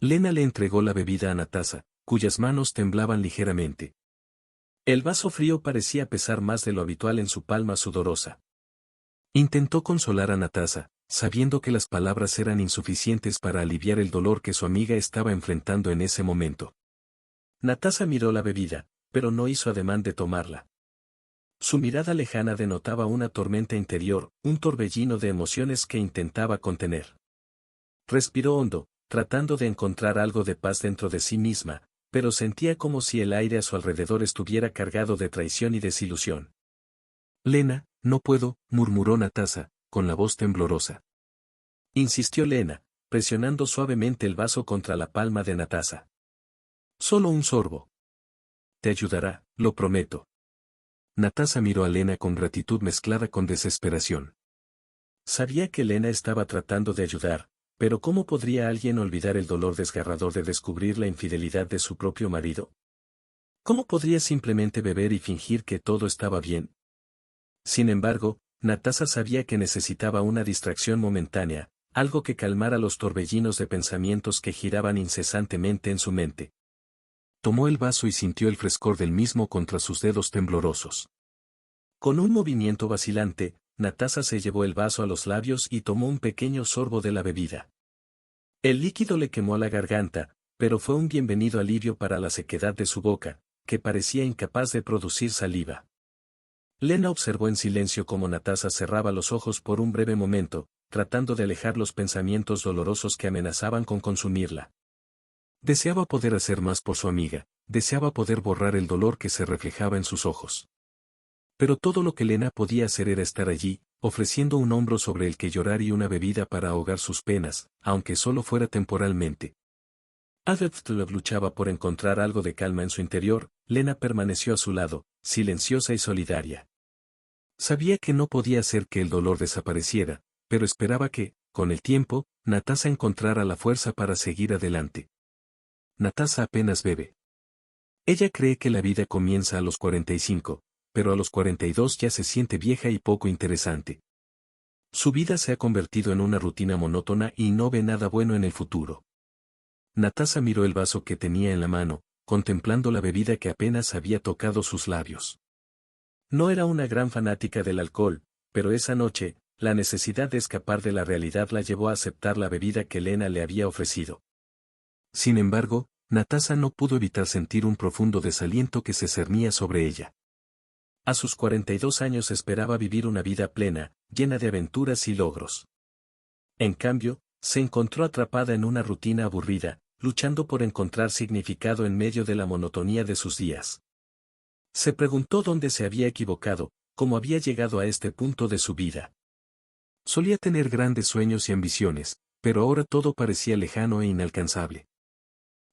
Lena le entregó la bebida a Natasa, cuyas manos temblaban ligeramente. El vaso frío parecía pesar más de lo habitual en su palma sudorosa. Intentó consolar a Natasa, sabiendo que las palabras eran insuficientes para aliviar el dolor que su amiga estaba enfrentando en ese momento. Natasa miró la bebida, pero no hizo ademán de tomarla. Su mirada lejana denotaba una tormenta interior, un torbellino de emociones que intentaba contener. Respiró hondo, tratando de encontrar algo de paz dentro de sí misma, pero sentía como si el aire a su alrededor estuviera cargado de traición y desilusión. Lena, no puedo, murmuró Natasa, con la voz temblorosa. Insistió Lena, presionando suavemente el vaso contra la palma de Natasa. Solo un sorbo. Te ayudará, lo prometo. Natasa miró a Lena con gratitud mezclada con desesperación. Sabía que Lena estaba tratando de ayudar, pero ¿cómo podría alguien olvidar el dolor desgarrador de descubrir la infidelidad de su propio marido? ¿Cómo podría simplemente beber y fingir que todo estaba bien? Sin embargo, Natasa sabía que necesitaba una distracción momentánea, algo que calmara los torbellinos de pensamientos que giraban incesantemente en su mente. Tomó el vaso y sintió el frescor del mismo contra sus dedos temblorosos. Con un movimiento vacilante, Natasa se llevó el vaso a los labios y tomó un pequeño sorbo de la bebida. El líquido le quemó la garganta, pero fue un bienvenido alivio para la sequedad de su boca, que parecía incapaz de producir saliva. Lena observó en silencio cómo Natasa cerraba los ojos por un breve momento, tratando de alejar los pensamientos dolorosos que amenazaban con consumirla. Deseaba poder hacer más por su amiga, deseaba poder borrar el dolor que se reflejaba en sus ojos. Pero todo lo que Lena podía hacer era estar allí, ofreciendo un hombro sobre el que llorar y una bebida para ahogar sus penas, aunque solo fuera temporalmente. Adolf luchaba por encontrar algo de calma en su interior, Lena permaneció a su lado, silenciosa y solidaria. Sabía que no podía hacer que el dolor desapareciera, pero esperaba que, con el tiempo, Natasa encontrara la fuerza para seguir adelante. Natasa apenas bebe. Ella cree que la vida comienza a los 45, pero a los 42 ya se siente vieja y poco interesante. Su vida se ha convertido en una rutina monótona y no ve nada bueno en el futuro. Natasa miró el vaso que tenía en la mano, contemplando la bebida que apenas había tocado sus labios. No era una gran fanática del alcohol, pero esa noche, la necesidad de escapar de la realidad la llevó a aceptar la bebida que Lena le había ofrecido. Sin embargo, Natasa no pudo evitar sentir un profundo desaliento que se cernía sobre ella. A sus 42 años esperaba vivir una vida plena, llena de aventuras y logros. En cambio, se encontró atrapada en una rutina aburrida, luchando por encontrar significado en medio de la monotonía de sus días. Se preguntó dónde se había equivocado, cómo había llegado a este punto de su vida. Solía tener grandes sueños y ambiciones, pero ahora todo parecía lejano e inalcanzable.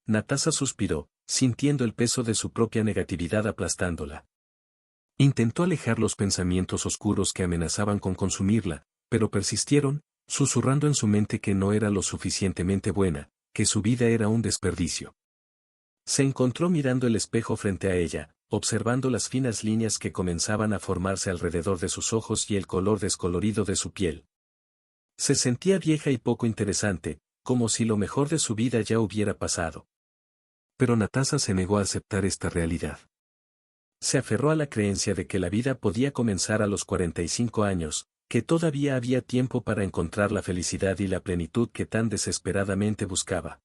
Natasa suspiró, sintiendo el peso de su propia negatividad aplastándola. Intentó alejar los pensamientos oscuros que amenazaban con consumirla, pero persistieron, susurrando en su mente que no era lo suficientemente buena, que su vida era un desperdicio. Se encontró mirando el espejo frente a ella, observando las finas líneas que comenzaban a formarse alrededor de sus ojos y el color descolorido de su piel. Se sentía vieja y poco interesante, como si lo mejor de su vida ya hubiera pasado. Pero Natasa se negó a aceptar esta realidad. Se aferró a la creencia de que la vida podía comenzar a los 45 años, que todavía había tiempo para encontrar la felicidad y la plenitud que tan desesperadamente buscaba.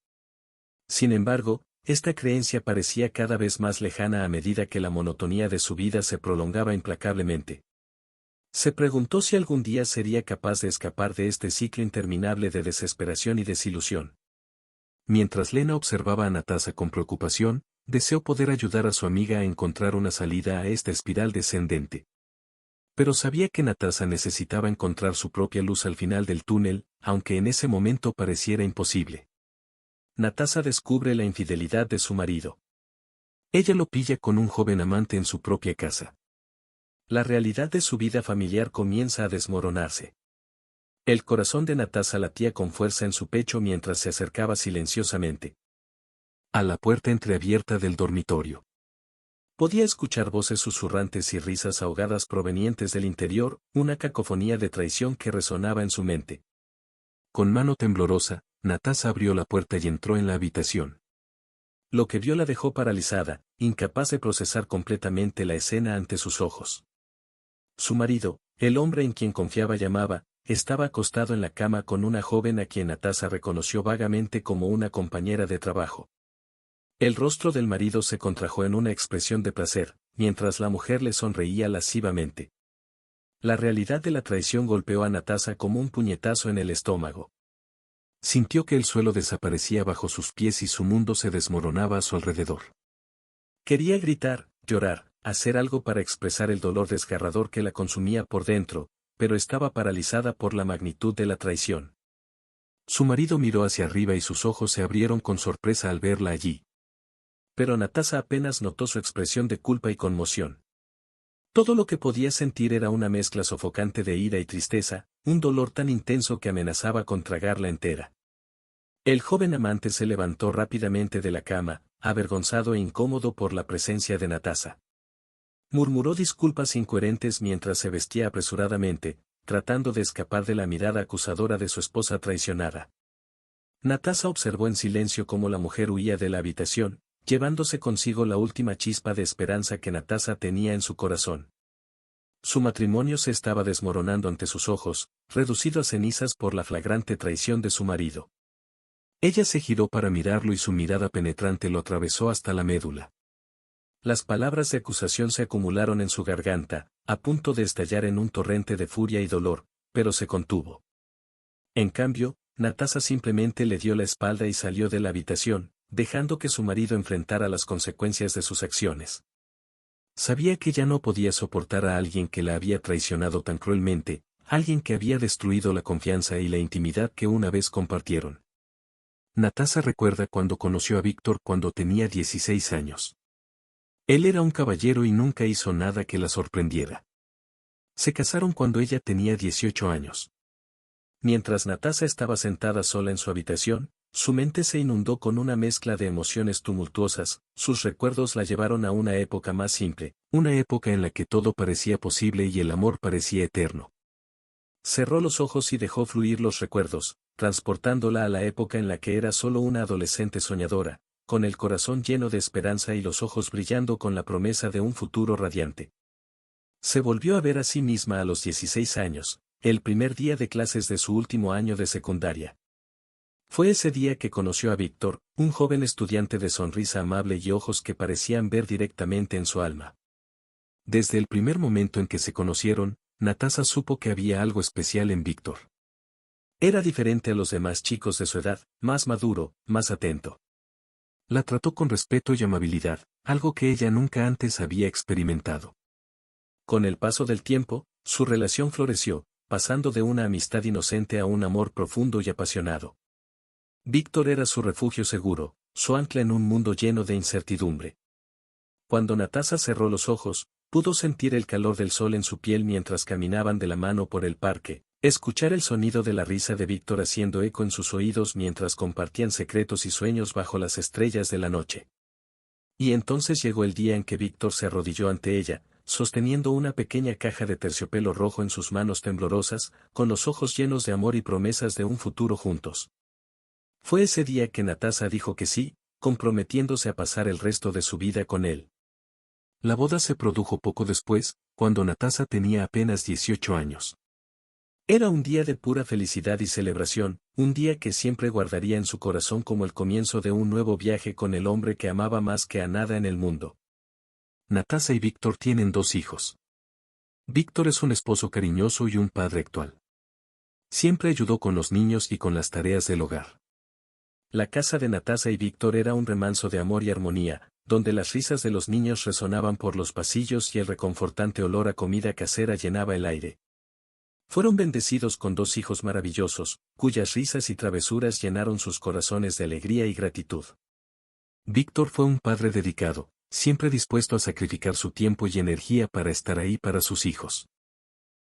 Sin embargo, esta creencia parecía cada vez más lejana a medida que la monotonía de su vida se prolongaba implacablemente. Se preguntó si algún día sería capaz de escapar de este ciclo interminable de desesperación y desilusión. Mientras Lena observaba a Natasa con preocupación, deseó poder ayudar a su amiga a encontrar una salida a esta espiral descendente. Pero sabía que Natasa necesitaba encontrar su propia luz al final del túnel, aunque en ese momento pareciera imposible. Natasa descubre la infidelidad de su marido. Ella lo pilla con un joven amante en su propia casa. La realidad de su vida familiar comienza a desmoronarse. El corazón de Natasa latía con fuerza en su pecho mientras se acercaba silenciosamente a la puerta entreabierta del dormitorio. Podía escuchar voces susurrantes y risas ahogadas provenientes del interior, una cacofonía de traición que resonaba en su mente. Con mano temblorosa, Natasa abrió la puerta y entró en la habitación. Lo que vio la dejó paralizada, incapaz de procesar completamente la escena ante sus ojos. Su marido, el hombre en quien confiaba y amaba, estaba acostado en la cama con una joven a quien Natasa reconoció vagamente como una compañera de trabajo. El rostro del marido se contrajo en una expresión de placer, mientras la mujer le sonreía lascivamente. La realidad de la traición golpeó a Natasa como un puñetazo en el estómago. Sintió que el suelo desaparecía bajo sus pies y su mundo se desmoronaba a su alrededor. Quería gritar, llorar, hacer algo para expresar el dolor desgarrador que la consumía por dentro, pero estaba paralizada por la magnitud de la traición. Su marido miró hacia arriba y sus ojos se abrieron con sorpresa al verla allí. Pero Natasa apenas notó su expresión de culpa y conmoción. Todo lo que podía sentir era una mezcla sofocante de ira y tristeza, un dolor tan intenso que amenazaba con tragarla entera. El joven amante se levantó rápidamente de la cama, avergonzado e incómodo por la presencia de Natasa. Murmuró disculpas incoherentes mientras se vestía apresuradamente, tratando de escapar de la mirada acusadora de su esposa traicionada. Natasa observó en silencio cómo la mujer huía de la habitación, llevándose consigo la última chispa de esperanza que Natasa tenía en su corazón. Su matrimonio se estaba desmoronando ante sus ojos, reducido a cenizas por la flagrante traición de su marido. Ella se giró para mirarlo y su mirada penetrante lo atravesó hasta la médula. Las palabras de acusación se acumularon en su garganta, a punto de estallar en un torrente de furia y dolor, pero se contuvo. En cambio, Natasa simplemente le dio la espalda y salió de la habitación, dejando que su marido enfrentara las consecuencias de sus acciones. Sabía que ya no podía soportar a alguien que la había traicionado tan cruelmente, alguien que había destruido la confianza y la intimidad que una vez compartieron. Natasa recuerda cuando conoció a Víctor cuando tenía 16 años. Él era un caballero y nunca hizo nada que la sorprendiera. Se casaron cuando ella tenía 18 años. Mientras Natasa estaba sentada sola en su habitación, su mente se inundó con una mezcla de emociones tumultuosas, sus recuerdos la llevaron a una época más simple, una época en la que todo parecía posible y el amor parecía eterno. Cerró los ojos y dejó fluir los recuerdos, transportándola a la época en la que era solo una adolescente soñadora, con el corazón lleno de esperanza y los ojos brillando con la promesa de un futuro radiante. Se volvió a ver a sí misma a los 16 años, el primer día de clases de su último año de secundaria. Fue ese día que conoció a Víctor, un joven estudiante de sonrisa amable y ojos que parecían ver directamente en su alma. Desde el primer momento en que se conocieron, Natasa supo que había algo especial en Víctor. Era diferente a los demás chicos de su edad, más maduro, más atento. La trató con respeto y amabilidad, algo que ella nunca antes había experimentado. Con el paso del tiempo, su relación floreció, pasando de una amistad inocente a un amor profundo y apasionado. Víctor era su refugio seguro, su ancla en un mundo lleno de incertidumbre. Cuando Natasa cerró los ojos, pudo sentir el calor del sol en su piel mientras caminaban de la mano por el parque, escuchar el sonido de la risa de Víctor haciendo eco en sus oídos mientras compartían secretos y sueños bajo las estrellas de la noche. Y entonces llegó el día en que Víctor se arrodilló ante ella, sosteniendo una pequeña caja de terciopelo rojo en sus manos temblorosas, con los ojos llenos de amor y promesas de un futuro juntos. Fue ese día que Natasa dijo que sí, comprometiéndose a pasar el resto de su vida con él. La boda se produjo poco después, cuando Natasa tenía apenas 18 años. Era un día de pura felicidad y celebración, un día que siempre guardaría en su corazón como el comienzo de un nuevo viaje con el hombre que amaba más que a nada en el mundo. Natasa y Víctor tienen 2 hijos. Víctor es un esposo cariñoso y un padre actual. Siempre ayudó con los niños y con las tareas del hogar. La casa de Natasa y Víctor era un remanso de amor y armonía, donde las risas de los niños resonaban por los pasillos y el reconfortante olor a comida casera llenaba el aire. Fueron bendecidos con 2 hijos maravillosos, cuyas risas y travesuras llenaron sus corazones de alegría y gratitud. Víctor fue un padre dedicado, siempre dispuesto a sacrificar su tiempo y energía para estar ahí para sus hijos.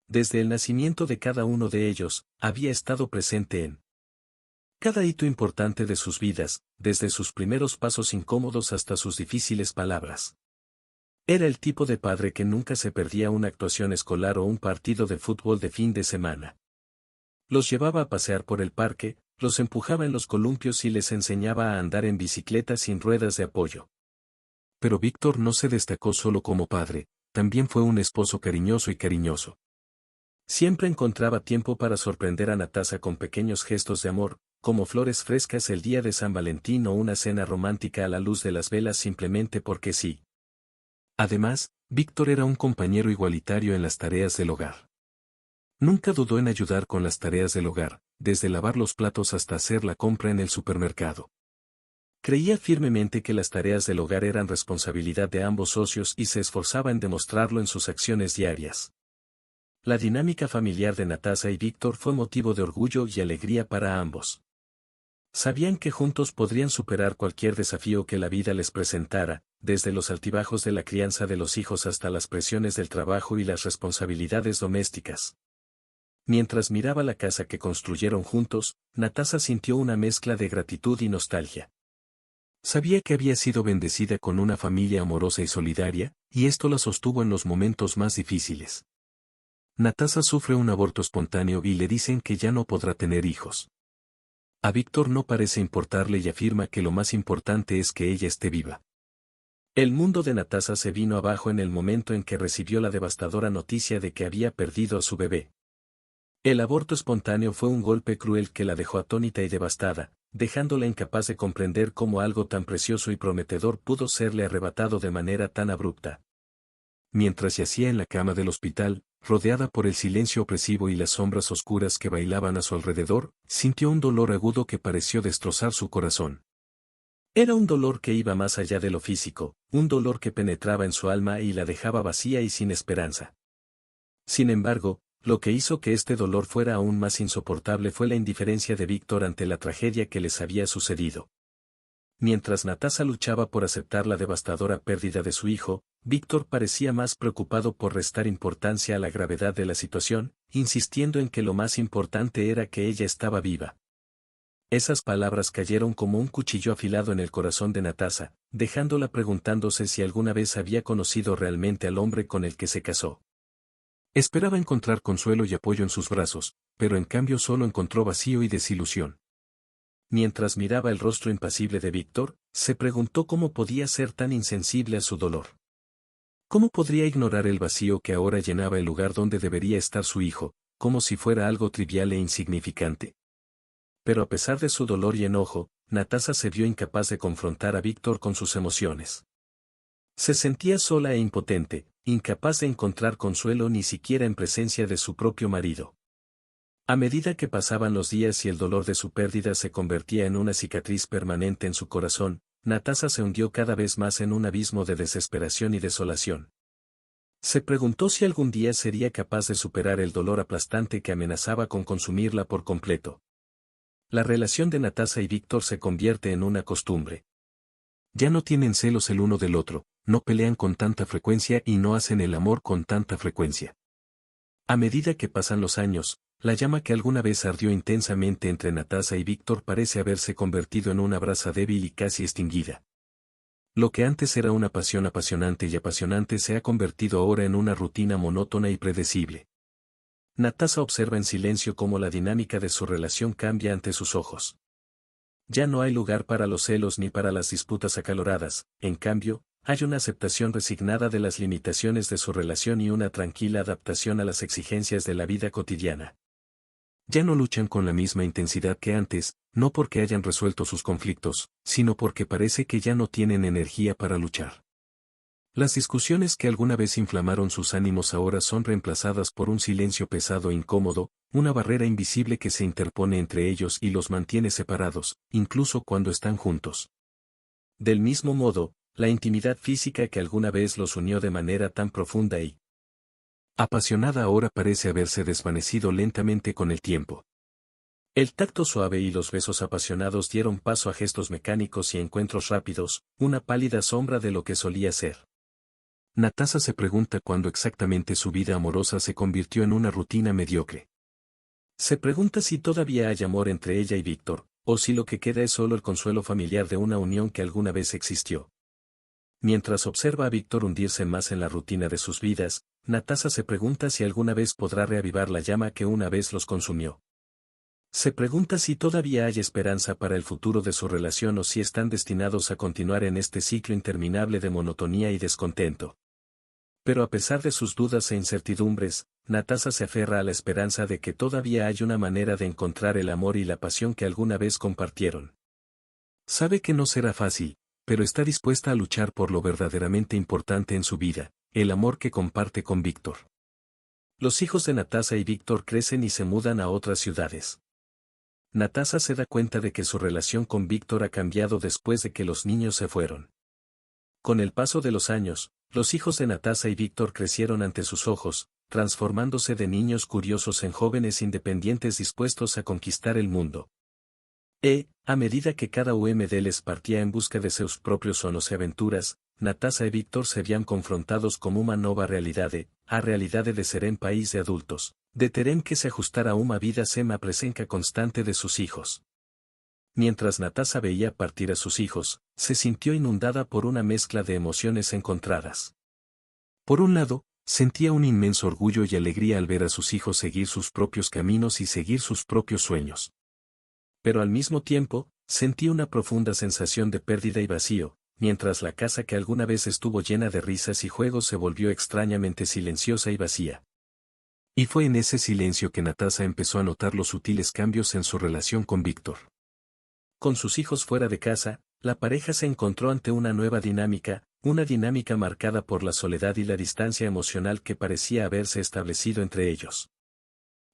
Desde el nacimiento de cada uno de ellos, había estado presente en cada hito importante de sus vidas, desde sus primeros pasos incómodos hasta sus difíciles palabras. Era el tipo de padre que nunca se perdía una actuación escolar o un partido de fútbol de fin de semana. Los llevaba a pasear por el parque, los empujaba en los columpios y les enseñaba a andar en bicicleta sin ruedas de apoyo. Pero Víctor no se destacó solo como padre, también fue un esposo cariñoso y cariñoso. Siempre encontraba tiempo para sorprender a Natasa con pequeños gestos de amor, como flores frescas el día de San Valentín o una cena romántica a la luz de las velas simplemente porque sí. Además, Víctor era un compañero igualitario en las tareas del hogar. Nunca dudó en ayudar con las tareas del hogar, desde lavar los platos hasta hacer la compra en el supermercado. Creía firmemente que las tareas del hogar eran responsabilidad de ambos socios y se esforzaba en demostrarlo en sus acciones diarias. La dinámica familiar de Natasa y Víctor fue motivo de orgullo y alegría para ambos. Sabían que juntos podrían superar cualquier desafío que la vida les presentara, desde los altibajos de la crianza de los hijos hasta las presiones del trabajo y las responsabilidades domésticas. Mientras miraba la casa que construyeron juntos, Natasa sintió una mezcla de gratitud y nostalgia. Sabía que había sido bendecida con una familia amorosa y solidaria, y esto la sostuvo en los momentos más difíciles. Natasa sufre un aborto espontáneo y le dicen que ya no podrá tener hijos. A Víctor no parece importarle y afirma que lo más importante es que ella esté viva. El mundo de Natasa se vino abajo en el momento en que recibió la devastadora noticia de que había perdido a su bebé. El aborto espontáneo fue un golpe cruel que la dejó atónita y devastada, dejándola incapaz de comprender cómo algo tan precioso y prometedor pudo serle arrebatado de manera tan abrupta. Mientras yacía en la cama del hospital, rodeada por el silencio opresivo y las sombras oscuras que bailaban a su alrededor, sintió un dolor agudo que pareció destrozar su corazón. Era un dolor que iba más allá de lo físico, un dolor que penetraba en su alma y la dejaba vacía y sin esperanza. Sin embargo, lo que hizo que este dolor fuera aún más insoportable fue la indiferencia de Víctor ante la tragedia que les había sucedido. Mientras Natasa luchaba por aceptar la devastadora pérdida de su hijo, Víctor parecía más preocupado por restar importancia a la gravedad de la situación, insistiendo en que lo más importante era que ella estaba viva. Esas palabras cayeron como un cuchillo afilado en el corazón de Natasa, dejándola preguntándose si alguna vez había conocido realmente al hombre con el que se casó. Esperaba encontrar consuelo y apoyo en sus brazos, pero en cambio solo encontró vacío y desilusión. Mientras miraba el rostro impasible de Víctor, se preguntó cómo podía ser tan insensible a su dolor. ¿Cómo podría ignorar el vacío que ahora llenaba el lugar donde debería estar su hijo, como si fuera algo trivial e insignificante? Pero a pesar de su dolor y enojo, Natasa se vio incapaz de confrontar a Víctor con sus emociones. Se sentía sola e impotente, incapaz de encontrar consuelo ni siquiera en presencia de su propio marido. A medida que pasaban los días y el dolor de su pérdida se convertía en una cicatriz permanente en su corazón, Natasa se hundió cada vez más en un abismo de desesperación y desolación. Se preguntó si algún día sería capaz de superar el dolor aplastante que amenazaba con consumirla por completo. La relación de Natasa y Víctor se convierte en una costumbre. Ya no tienen celos el uno del otro, no pelean con tanta frecuencia y no hacen el amor con tanta frecuencia. A medida que pasan los años, la llama que alguna vez ardió intensamente entre Natasa y Víctor parece haberse convertido en una brasa débil y casi extinguida. Lo que antes era una pasión apasionante y apasionante se ha convertido ahora en una rutina monótona y predecible. Natasa observa en silencio cómo la dinámica de su relación cambia ante sus ojos. Ya no hay lugar para los celos ni para las disputas acaloradas, en cambio, hay una aceptación resignada de las limitaciones de su relación y una tranquila adaptación a las exigencias de la vida cotidiana. Ya no luchan con la misma intensidad que antes, no porque hayan resuelto sus conflictos, sino porque parece que ya no tienen energía para luchar. Las discusiones que alguna vez inflamaron sus ánimos ahora son reemplazadas por un silencio pesado e incómodo, una barrera invisible que se interpone entre ellos y los mantiene separados, incluso cuando están juntos. Del mismo modo, la intimidad física que alguna vez los unió de manera tan profunda y apasionada ahora parece haberse desvanecido lentamente con el tiempo. El tacto suave y los besos apasionados dieron paso a gestos mecánicos y encuentros rápidos, una pálida sombra de lo que solía ser. Natasa se pregunta cuándo exactamente su vida amorosa se convirtió en una rutina mediocre. Se pregunta si todavía hay amor entre ella y Víctor, o si lo que queda es solo el consuelo familiar de una unión que alguna vez existió. Mientras observa a Víctor hundirse más en la rutina de sus vidas, Natasa se pregunta si alguna vez podrá reavivar la llama que una vez los consumió. Se pregunta si todavía hay esperanza para el futuro de su relación o si están destinados a continuar en este ciclo interminable de monotonía y descontento. Pero a pesar de sus dudas e incertidumbres, Natasha se aferra a la esperanza de que todavía hay una manera de encontrar el amor y la pasión que alguna vez compartieron. Sabe que no será fácil, pero está dispuesta a luchar por lo verdaderamente importante en su vida, el amor que comparte con Víctor. Los hijos de Natasha y Víctor crecen y se mudan a otras ciudades. Natasha se da cuenta de que su relación con Víctor ha cambiado después de que los niños se fueron. Con el paso de los años, los hijos de Natasha y Víctor crecieron ante sus ojos, transformándose de niños curiosos en jóvenes independientes dispuestos a conquistar el mundo. A medida que cada uno de les partía en busca de sus propios sonos y aventuras, Natasha y Víctor se veían confrontados con una nueva realidad, a realidad de ser en país de adultos, de tener que se ajustar a una vida sema presencia constante de sus hijos. Mientras Natasha veía partir a sus hijos, se sintió inundada por una mezcla de emociones encontradas. Por un lado, sentía un inmenso orgullo y alegría al ver a sus hijos seguir sus propios caminos y seguir sus propios sueños. Pero al mismo tiempo, sentía una profunda sensación de pérdida y vacío, mientras la casa que alguna vez estuvo llena de risas y juegos se volvió extrañamente silenciosa y vacía. Y fue en ese silencio que Natasha empezó a notar los sutiles cambios en su relación con Víctor. Con sus hijos fuera de casa, la pareja se encontró ante una nueva dinámica, una dinámica marcada por la soledad y la distancia emocional que parecía haberse establecido entre ellos.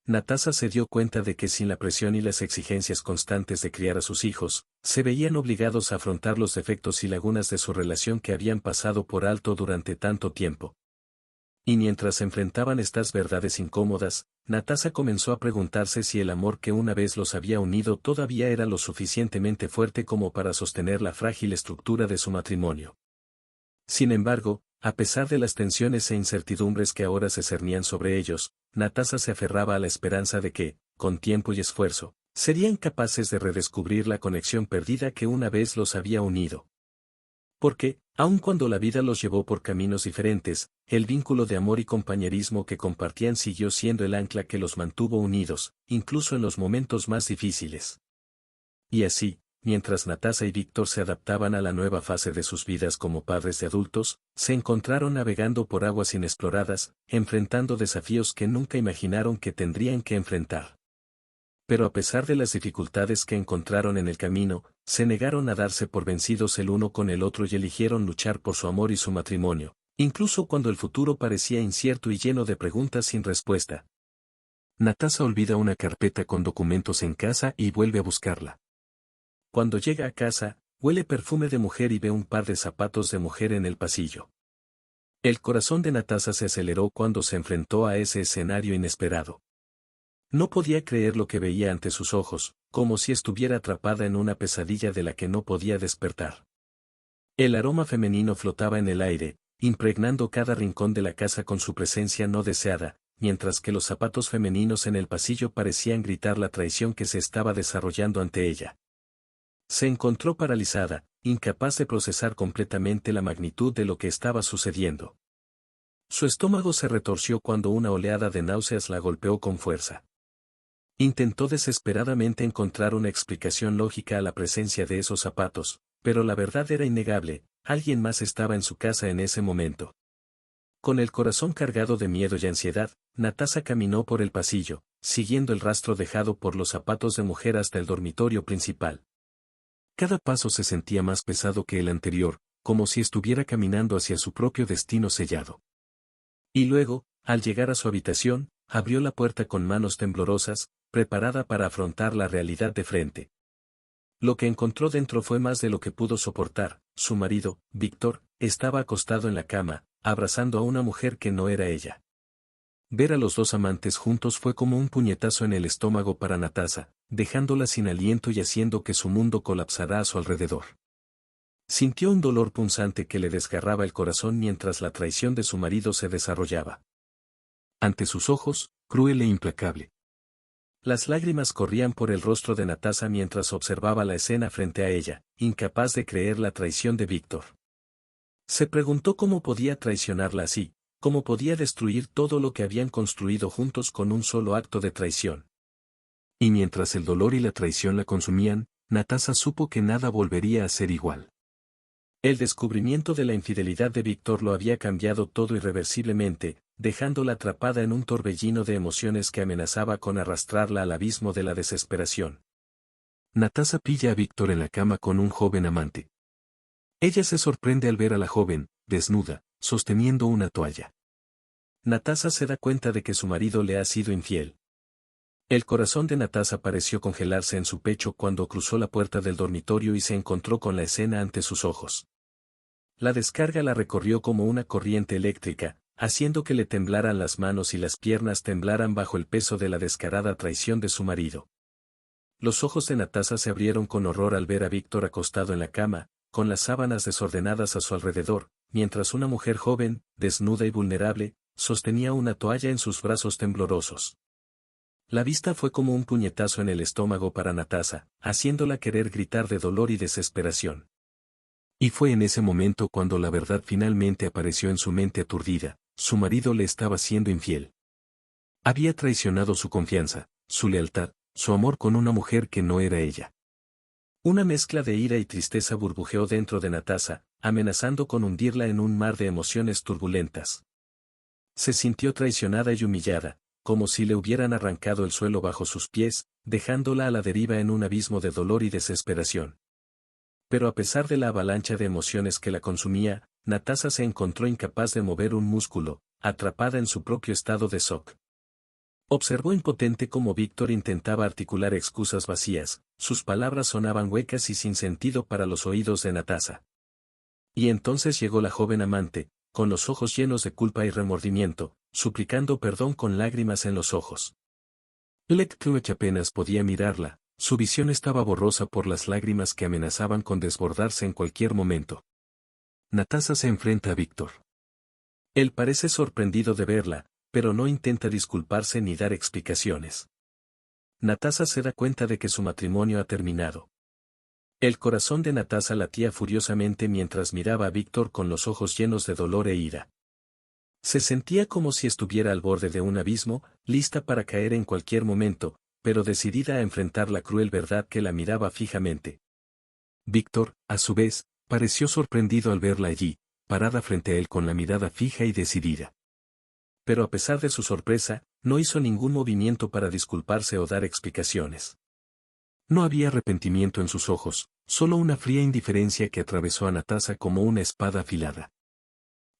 Natasha se dio cuenta de que sin la presión y las exigencias constantes de criar a sus hijos, se veían obligados a afrontar los defectos y lagunas de su relación que habían pasado por alto durante tanto tiempo. Y mientras se enfrentaban estas verdades incómodas, Natasha comenzó a preguntarse si el amor que una vez los había unido todavía era lo suficientemente fuerte como para sostener la frágil estructura de su matrimonio. Sin embargo, a pesar de las tensiones e incertidumbres que ahora se cernían sobre ellos, Natasha se aferraba a la esperanza de que, con tiempo y esfuerzo, serían capaces de redescubrir la conexión perdida que una vez los había unido. Porque, aun cuando la vida los llevó por caminos diferentes, el vínculo de amor y compañerismo que compartían siguió siendo el ancla que los mantuvo unidos, incluso en los momentos más difíciles. Y así, mientras Natasha y Víctor se adaptaban a la nueva fase de sus vidas como padres de adultos, se encontraron navegando por aguas inexploradas, enfrentando desafíos que nunca imaginaron que tendrían que enfrentar. Pero a pesar de las dificultades que encontraron en el camino, se negaron a darse por vencidos el uno con el otro y eligieron luchar por su amor y su matrimonio, incluso cuando el futuro parecía incierto y lleno de preguntas sin respuesta. Natasha olvida una carpeta con documentos en casa y vuelve a buscarla. Cuando llega a casa, huele perfume de mujer y ve un par de zapatos de mujer en el pasillo. El corazón de Natasha se aceleró cuando se enfrentó a ese escenario inesperado. No podía creer lo que veía ante sus ojos, como si estuviera atrapada en una pesadilla de la que no podía despertar. El aroma femenino flotaba en el aire, impregnando cada rincón de la casa con su presencia no deseada, mientras que los zapatos femeninos en el pasillo parecían gritar la traición que se estaba desarrollando ante ella. Se encontró paralizada, incapaz de procesar completamente la magnitud de lo que estaba sucediendo. Su estómago se retorció cuando una oleada de náuseas la golpeó con fuerza. Intentó desesperadamente encontrar una explicación lógica a la presencia de esos zapatos, pero la verdad era innegable, alguien más estaba en su casa en ese momento. Con el corazón cargado de miedo y ansiedad, Natasha caminó por el pasillo, siguiendo el rastro dejado por los zapatos de mujer hasta el dormitorio principal. Cada paso se sentía más pesado que el anterior, como si estuviera caminando hacia su propio destino sellado. Y luego, al llegar a su habitación, abrió la puerta con manos temblorosas, preparada para afrontar la realidad de frente. Lo que encontró dentro fue más de lo que pudo soportar. Su marido, Víctor, estaba acostado en la cama, abrazando a una mujer que no era ella. Ver a los dos amantes juntos fue como un puñetazo en el estómago para Natasha, dejándola sin aliento y haciendo que su mundo colapsara a su alrededor. Sintió un dolor punzante que le desgarraba el corazón mientras la traición de su marido se desarrollaba. Ante sus ojos, cruel e implacable. Las lágrimas corrían por el rostro de Natasha mientras observaba la escena frente a ella, incapaz de creer la traición de Víctor. Se preguntó cómo podía traicionarla así, cómo podía destruir todo lo que habían construido juntos con un solo acto de traición. Y mientras el dolor y la traición la consumían, Natasa supo que nada volvería a ser igual. El descubrimiento de la infidelidad de Víctor lo había cambiado todo irreversiblemente, dejándola atrapada en un torbellino de emociones que amenazaba con arrastrarla al abismo de la desesperación. Natasa pilla a Víctor en la cama con un joven amante. Ella se sorprende al ver a la joven, desnuda, sosteniendo una toalla. Natasa se da cuenta de que su marido le ha sido infiel. El corazón de Natasa pareció congelarse en su pecho cuando cruzó la puerta del dormitorio y se encontró con la escena ante sus ojos. La descarga la recorrió como una corriente eléctrica, haciendo que le temblaran las manos y las piernas temblaran bajo el peso de la descarada traición de su marido. Los ojos de Natasa se abrieron con horror al ver a Víctor acostado en la cama, con las sábanas desordenadas a su alrededor, mientras una mujer joven, desnuda y vulnerable, sostenía una toalla en sus brazos temblorosos. La vista fue como un puñetazo en el estómago para Natasa, haciéndola querer gritar de dolor y desesperación. Y fue en ese momento cuando la verdad finalmente apareció en su mente aturdida: su marido le estaba siendo infiel. Había traicionado su confianza, su lealtad, su amor con una mujer que no era ella. Una mezcla de ira y tristeza burbujeó dentro de Natasa, amenazando con hundirla en un mar de emociones turbulentas. Se sintió traicionada y humillada, como si le hubieran arrancado el suelo bajo sus pies, dejándola a la deriva en un abismo de dolor y desesperación. Pero a pesar de la avalancha de emociones que la consumía, Natasa se encontró incapaz de mover un músculo, atrapada en su propio estado de shock. Observó impotente cómo Víctor intentaba articular excusas vacías, sus palabras sonaban huecas y sin sentido para los oídos de Natasa. Y entonces llegó la joven amante, con los ojos llenos de culpa y remordimiento, suplicando perdón con lágrimas en los ojos. Lectuech apenas podía mirarla, su visión estaba borrosa por las lágrimas que amenazaban con desbordarse en cualquier momento. Natasa se enfrenta a Víctor. Él parece sorprendido de verla, pero no intenta disculparse ni dar explicaciones. Natasa se da cuenta de que su matrimonio ha terminado. El corazón de Natasa latía furiosamente mientras miraba a Víctor con los ojos llenos de dolor e ira. Se sentía como si estuviera al borde de un abismo, lista para caer en cualquier momento, pero decidida a enfrentar la cruel verdad que la miraba fijamente. Víctor, a su vez, pareció sorprendido al verla allí, parada frente a él con la mirada fija y decidida. Pero a pesar de su sorpresa, no hizo ningún movimiento para disculparse o dar explicaciones. No había arrepentimiento en sus ojos, solo una fría indiferencia que atravesó a Natasa como una espada afilada.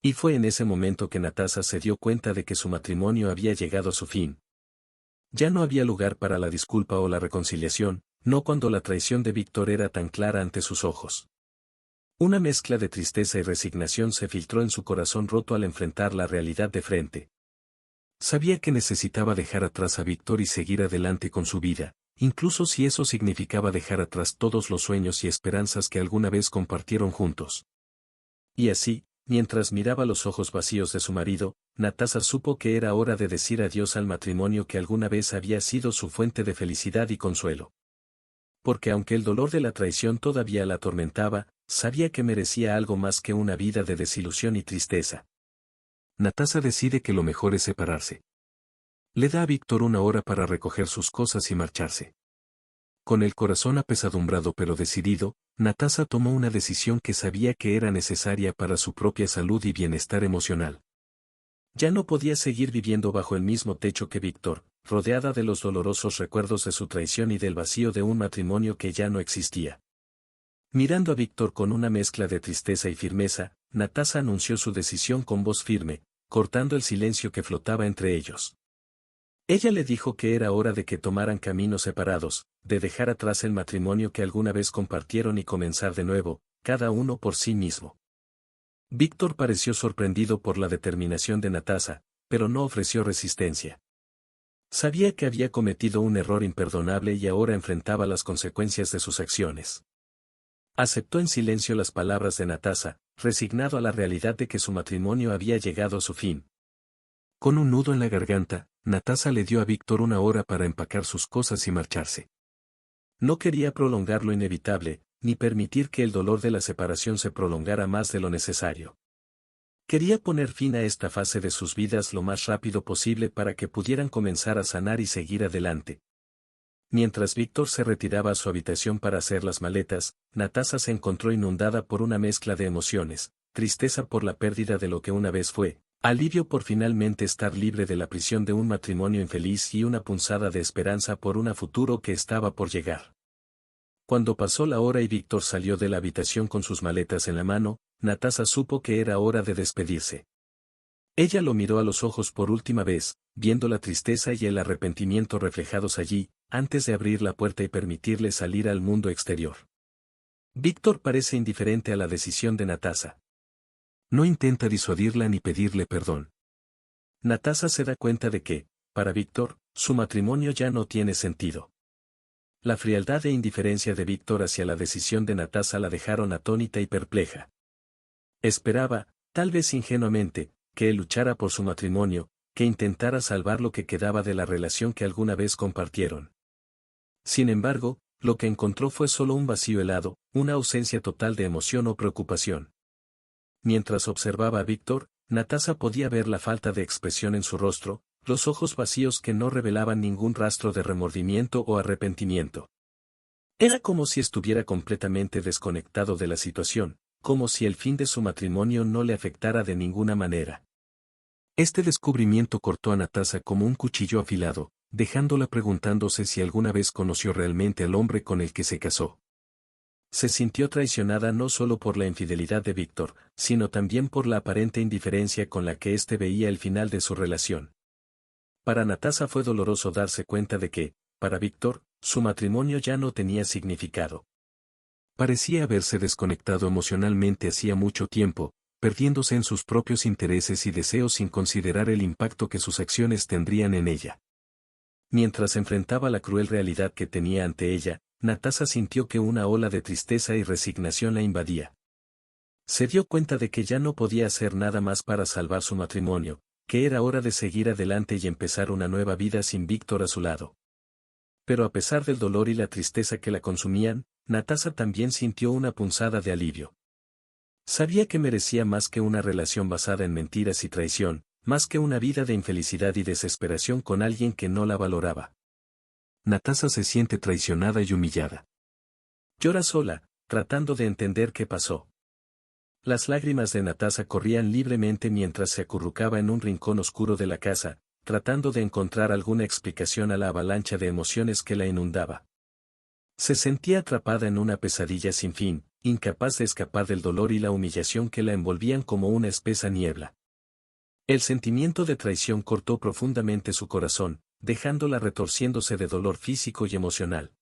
Y fue en ese momento que Natasa se dio cuenta de que su matrimonio había llegado a su fin. Ya no había lugar para la disculpa o la reconciliación, no cuando la traición de Víctor era tan clara ante sus ojos. Una mezcla de tristeza y resignación se filtró en su corazón roto al enfrentar la realidad de frente. Sabía que necesitaba dejar atrás a Víctor y seguir adelante con su vida, incluso si eso significaba dejar atrás todos los sueños y esperanzas que alguna vez compartieron juntos. Y así, mientras miraba los ojos vacíos de su marido, Natasa supo que era hora de decir adiós al matrimonio que alguna vez había sido su fuente de felicidad y consuelo. Porque aunque el dolor de la traición todavía la atormentaba, sabía que merecía algo más que una vida de desilusión y tristeza. Natasa decide que lo mejor es separarse. Le da a Víctor una hora para recoger sus cosas y marcharse. Con el corazón apesadumbrado pero decidido, Natasa tomó una decisión que sabía que era necesaria para su propia salud y bienestar emocional. Ya no podía seguir viviendo bajo el mismo techo que Víctor, rodeada de los dolorosos recuerdos de su traición y del vacío de un matrimonio que ya no existía. Mirando a Víctor con una mezcla de tristeza y firmeza, Natasa anunció su decisión con voz firme, cortando el silencio que flotaba entre ellos. Ella le dijo que era hora de que tomaran caminos separados, de dejar atrás el matrimonio que alguna vez compartieron y comenzar de nuevo, cada uno por sí mismo. Víctor pareció sorprendido por la determinación de Natasa, pero no ofreció resistencia. Sabía que había cometido un error imperdonable y ahora enfrentaba las consecuencias de sus acciones. Aceptó en silencio las palabras de Natasa, resignado a la realidad de que su matrimonio había llegado a su fin. Con un nudo en la garganta, Natasa le dio a Víctor una hora para empacar sus cosas y marcharse. No quería prolongar lo inevitable, ni permitir que el dolor de la separación se prolongara más de lo necesario. Quería poner fin a esta fase de sus vidas lo más rápido posible para que pudieran comenzar a sanar y seguir adelante. Mientras Víctor se retiraba a su habitación para hacer las maletas, Natasa se encontró inundada por una mezcla de emociones, tristeza por la pérdida de lo que una vez fue, alivio por finalmente estar libre de la prisión de un matrimonio infeliz y una punzada de esperanza por un futuro que estaba por llegar. Cuando pasó la hora y Víctor salió de la habitación con sus maletas en la mano, Natasa supo que era hora de despedirse. Ella lo miró a los ojos por última vez, viendo la tristeza y el arrepentimiento reflejados allí, antes de abrir la puerta y permitirle salir al mundo exterior. Víctor parece indiferente a la decisión de Natasa. No intenta disuadirla ni pedirle perdón. Natasa se da cuenta de que, para Víctor, su matrimonio ya no tiene sentido. La frialdad e indiferencia de Víctor hacia la decisión de Natasa la dejaron atónita y perpleja. Esperaba, tal vez ingenuamente, que él luchara por su matrimonio, que intentara salvar lo que quedaba de la relación que alguna vez compartieron. Sin embargo, lo que encontró fue solo un vacío helado, una ausencia total de emoción o preocupación. Mientras observaba a Víctor, Natasa podía ver la falta de expresión en su rostro, los ojos vacíos que no revelaban ningún rastro de remordimiento o arrepentimiento. Era como si estuviera completamente desconectado de la situación, como si el fin de su matrimonio no le afectara de ninguna manera. Este descubrimiento cortó a Natasa como un cuchillo afilado, dejándola preguntándose si alguna vez conoció realmente al hombre con el que se casó. Se sintió traicionada no solo por la infidelidad de Víctor, sino también por la aparente indiferencia con la que éste veía el final de su relación. Para Natasa fue doloroso darse cuenta de que, para Víctor, su matrimonio ya no tenía significado. Parecía haberse desconectado emocionalmente hacía mucho tiempo, perdiéndose en sus propios intereses y deseos sin considerar el impacto que sus acciones tendrían en ella. Mientras enfrentaba la cruel realidad que tenía ante ella, Natasa sintió que una ola de tristeza y resignación la invadía. Se dio cuenta de que ya no podía hacer nada más para salvar su matrimonio, que era hora de seguir adelante y empezar una nueva vida sin Víctor a su lado. Pero a pesar del dolor y la tristeza que la consumían, Natasa también sintió una punzada de alivio. Sabía que merecía más que una relación basada en mentiras y traición, más que una vida de infelicidad y desesperación con alguien que no la valoraba. Natasa se siente traicionada y humillada. Llora sola, tratando de entender qué pasó. Las lágrimas de Natasa corrían libremente mientras se acurrucaba en un rincón oscuro de la casa, tratando de encontrar alguna explicación a la avalancha de emociones que la inundaba. Se sentía atrapada en una pesadilla sin fin, incapaz de escapar del dolor y la humillación que la envolvían como una espesa niebla. El sentimiento de traición cortó profundamente su corazón, dejándola retorciéndose de dolor físico y emocional.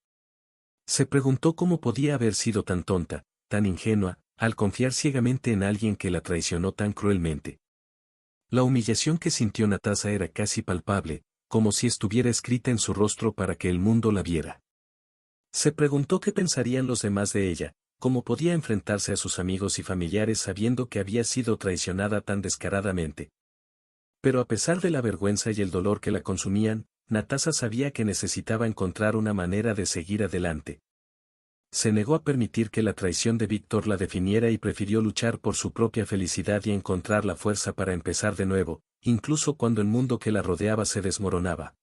Se preguntó cómo podía haber sido tan tonta, tan ingenua, al confiar ciegamente en alguien que la traicionó tan cruelmente. La humillación que sintió Natasa era casi palpable, como si estuviera escrita en su rostro para que el mundo la viera. Se preguntó qué pensarían los demás de ella, cómo podía enfrentarse a sus amigos y familiares sabiendo que había sido traicionada tan descaradamente. Pero a pesar de la vergüenza y el dolor que la consumían, Natasa sabía que necesitaba encontrar una manera de seguir adelante. Se negó a permitir que la traición de Víctor la definiera y prefirió luchar por su propia felicidad y encontrar la fuerza para empezar de nuevo, incluso cuando el mundo que la rodeaba se desmoronaba.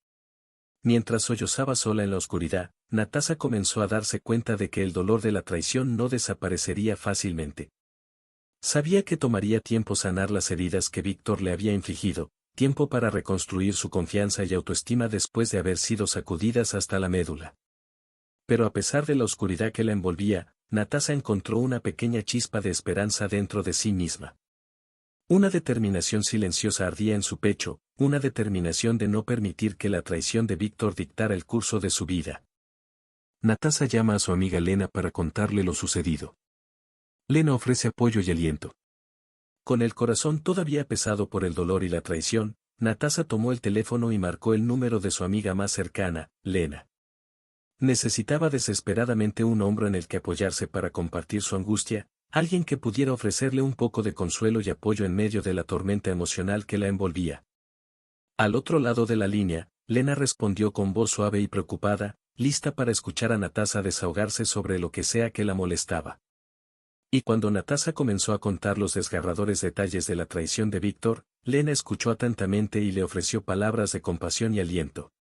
Mientras sollozaba sola en la oscuridad, Natasa comenzó a darse cuenta de que el dolor de la traición no desaparecería fácilmente. Sabía que tomaría tiempo sanar las heridas que Víctor le había infligido, tiempo para reconstruir su confianza y autoestima después de haber sido sacudidas hasta la médula. Pero a pesar de la oscuridad que la envolvía, Natasa encontró una pequeña chispa de esperanza dentro de sí misma. Una determinación silenciosa ardía en su pecho, una determinación de no permitir que la traición de Víctor dictara el curso de su vida. Natasa llama a su amiga Lena para contarle lo sucedido. Lena ofrece apoyo y aliento. Con el corazón todavía pesado por el dolor y la traición, Natasa tomó el teléfono y marcó el número de su amiga más cercana, Lena. Necesitaba desesperadamente un hombro en el que apoyarse para compartir su angustia, alguien que pudiera ofrecerle un poco de consuelo y apoyo en medio de la tormenta emocional que la envolvía. Al otro lado de la línea, Lena respondió con voz suave y preocupada, lista para escuchar a Natasa desahogarse sobre lo que sea que la molestaba. Y cuando Natasa comenzó a contar los desgarradores detalles de la traición de Víctor, Lena escuchó atentamente y le ofreció palabras de compasión y aliento.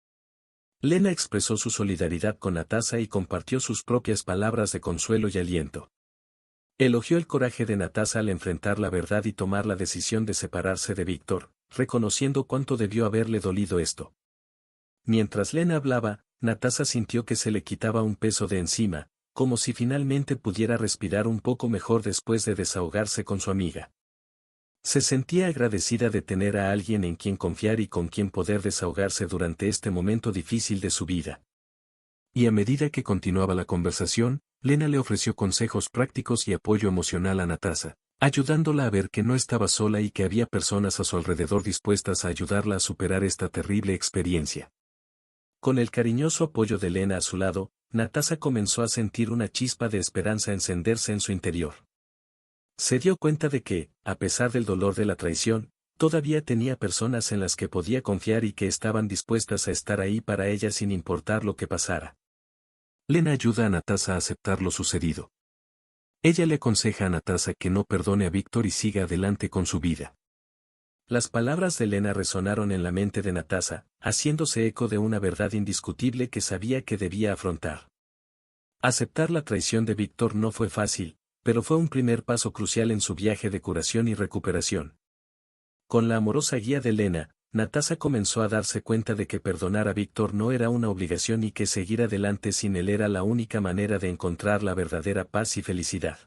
Lena expresó su solidaridad con Natasha y compartió sus propias palabras de consuelo y aliento. Elogió el coraje de Natasha al enfrentar la verdad y tomar la decisión de separarse de Víctor, reconociendo cuánto debió haberle dolido esto. Mientras Lena hablaba, Natasha sintió que se le quitaba un peso de encima, como si finalmente pudiera respirar un poco mejor después de desahogarse con su amiga. Se sentía agradecida de tener a alguien en quien confiar y con quien poder desahogarse durante este momento difícil de su vida. Y a medida que continuaba la conversación, Lena le ofreció consejos prácticos y apoyo emocional a Natasha, ayudándola a ver que no estaba sola y que había personas a su alrededor dispuestas a ayudarla a superar esta terrible experiencia. Con el cariñoso apoyo de Lena a su lado, Natasha comenzó a sentir una chispa de esperanza encenderse en su interior. Se dio cuenta de que, a pesar del dolor de la traición, todavía tenía personas en las que podía confiar y que estaban dispuestas a estar ahí para ella sin importar lo que pasara. Lena ayuda a Natasha a aceptar lo sucedido. Ella le aconseja a Natasha que no perdone a Víctor y siga adelante con su vida. Las palabras de Lena resonaron en la mente de Natasha, haciéndose eco de una verdad indiscutible que sabía que debía afrontar. Aceptar la traición de Víctor no fue fácil, pero fue un primer paso crucial en su viaje de curación y recuperación. Con la amorosa guía de Lena, Natasha comenzó a darse cuenta de que perdonar a Víctor no era una obligación y que seguir adelante sin él era la única manera de encontrar la verdadera paz y felicidad.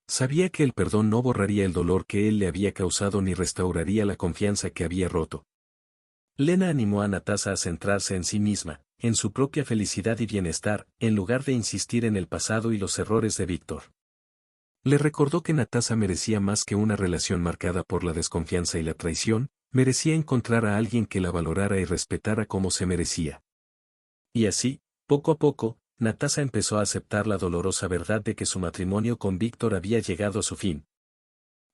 Sabía que el perdón no borraría el dolor que él le había causado ni restauraría la confianza que había roto. Lena animó a Natasha a centrarse en sí misma, en su propia felicidad y bienestar, en lugar de insistir en el pasado y los errores de Víctor. Le recordó que Natasha merecía más que una relación marcada por la desconfianza y la traición, merecía encontrar a alguien que la valorara y respetara como se merecía. Y así, poco a poco, Natasha empezó a aceptar la dolorosa verdad de que su matrimonio con Víctor había llegado a su fin.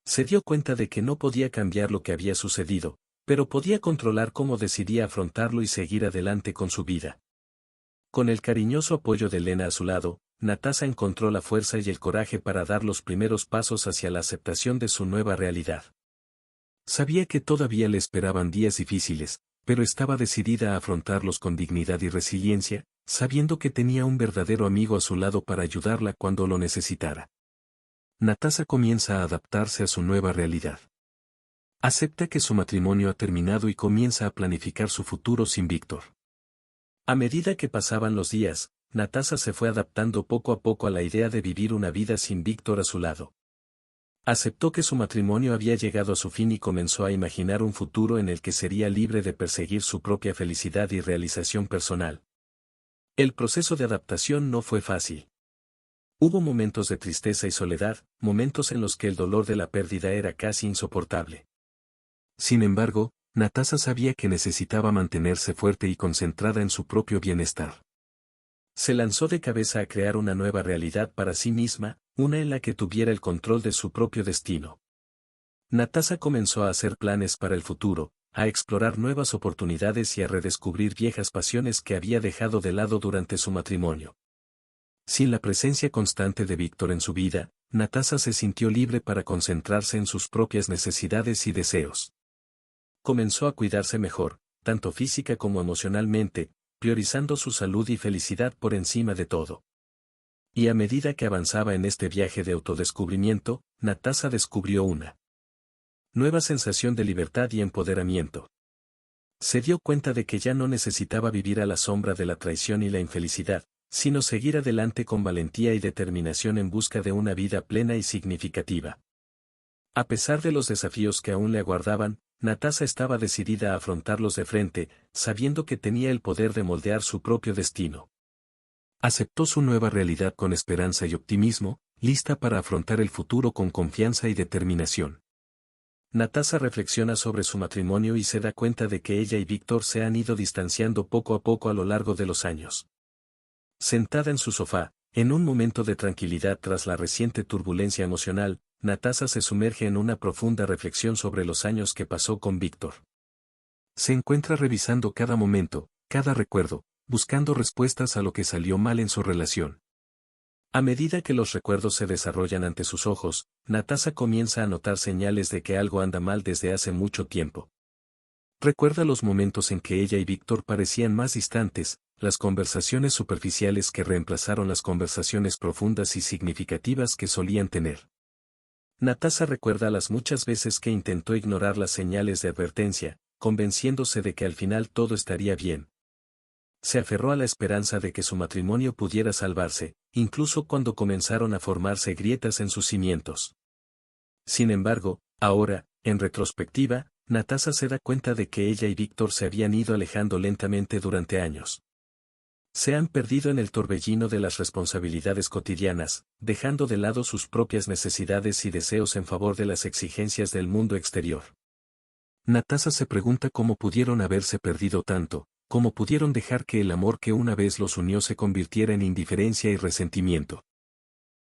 Se dio cuenta de que no podía cambiar lo que había sucedido, pero podía controlar cómo decidía afrontarlo y seguir adelante con su vida. Con el cariñoso apoyo de Lena a su lado, Natasha encontró la fuerza y el coraje para dar los primeros pasos hacia la aceptación de su nueva realidad. Sabía que todavía le esperaban días difíciles, pero estaba decidida a afrontarlos con dignidad y resiliencia, sabiendo que tenía un verdadero amigo a su lado para ayudarla cuando lo necesitara. Natasha comienza a adaptarse a su nueva realidad. Acepta que su matrimonio ha terminado y comienza a planificar su futuro sin Víctor. A medida que pasaban los días, Natasha se fue adaptando poco a poco a la idea de vivir una vida sin Víctor a su lado. Aceptó que su matrimonio había llegado a su fin y comenzó a imaginar un futuro en el que sería libre de perseguir su propia felicidad y realización personal. El proceso de adaptación no fue fácil. Hubo momentos de tristeza y soledad, momentos en los que el dolor de la pérdida era casi insoportable. Sin embargo, Natasha sabía que necesitaba mantenerse fuerte y concentrada en su propio bienestar. Se lanzó de cabeza a crear una nueva realidad para sí misma, una en la que tuviera el control de su propio destino. Natasha comenzó a hacer planes para el futuro, a explorar nuevas oportunidades y a redescubrir viejas pasiones que había dejado de lado durante su matrimonio. Sin la presencia constante de Víctor en su vida, Natasha se sintió libre para concentrarse en sus propias necesidades y deseos. Comenzó a cuidarse mejor, tanto física como emocionalmente, priorizando su salud y felicidad por encima de todo. Y a medida que avanzaba en este viaje de autodescubrimiento, Natasha descubrió una nueva sensación de libertad y empoderamiento. Se dio cuenta de que ya no necesitaba vivir a la sombra de la traición y la infelicidad, sino seguir adelante con valentía y determinación en busca de una vida plena y significativa. A pesar de los desafíos que aún le aguardaban, Natasha estaba decidida a afrontarlos de frente, sabiendo que tenía el poder de moldear su propio destino. Aceptó su nueva realidad con esperanza y optimismo, lista para afrontar el futuro con confianza y determinación. Natasha reflexiona sobre su matrimonio y se da cuenta de que ella y Víctor se han ido distanciando poco a poco a lo largo de los años. Sentada en su sofá, en un momento de tranquilidad tras la reciente turbulencia emocional, Natasha se sumerge en una profunda reflexión sobre los años que pasó con Víctor. Se encuentra revisando cada momento, cada recuerdo, buscando respuestas a lo que salió mal en su relación. A medida que los recuerdos se desarrollan ante sus ojos, Natasha comienza a notar señales de que algo anda mal desde hace mucho tiempo. Recuerda los momentos en que ella y Víctor parecían más distantes, las conversaciones superficiales que reemplazaron las conversaciones profundas y significativas que solían tener. Natasha recuerda las muchas veces que intentó ignorar las señales de advertencia, convenciéndose de que al final todo estaría bien. Se aferró a la esperanza de que su matrimonio pudiera salvarse, incluso cuando comenzaron a formarse grietas en sus cimientos. Sin embargo, ahora, en retrospectiva, Natasha se da cuenta de que ella y Víctor se habían ido alejando lentamente durante años. Se han perdido en el torbellino de las responsabilidades cotidianas, dejando de lado sus propias necesidades y deseos en favor de las exigencias del mundo exterior. Natasha se pregunta cómo pudieron haberse perdido tanto, cómo pudieron dejar que el amor que una vez los unió se convirtiera en indiferencia y resentimiento.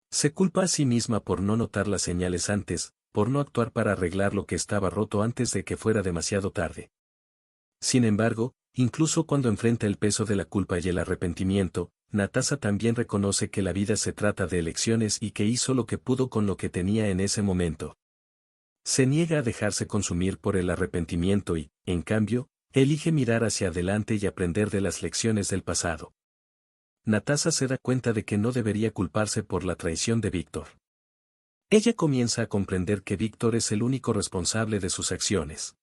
Se culpa a sí misma por no notar las señales antes, por no actuar para arreglar lo que estaba roto antes de que fuera demasiado tarde. Sin embargo, incluso cuando enfrenta el peso de la culpa y el arrepentimiento, Natasha también reconoce que la vida se trata de elecciones y que hizo lo que pudo con lo que tenía en ese momento. Se niega a dejarse consumir por el arrepentimiento y, en cambio, elige mirar hacia adelante y aprender de las lecciones del pasado. Natasha se da cuenta de que no debería culparse por la traición de Víctor. Ella comienza a comprender que Víctor es el único responsable de sus acciones.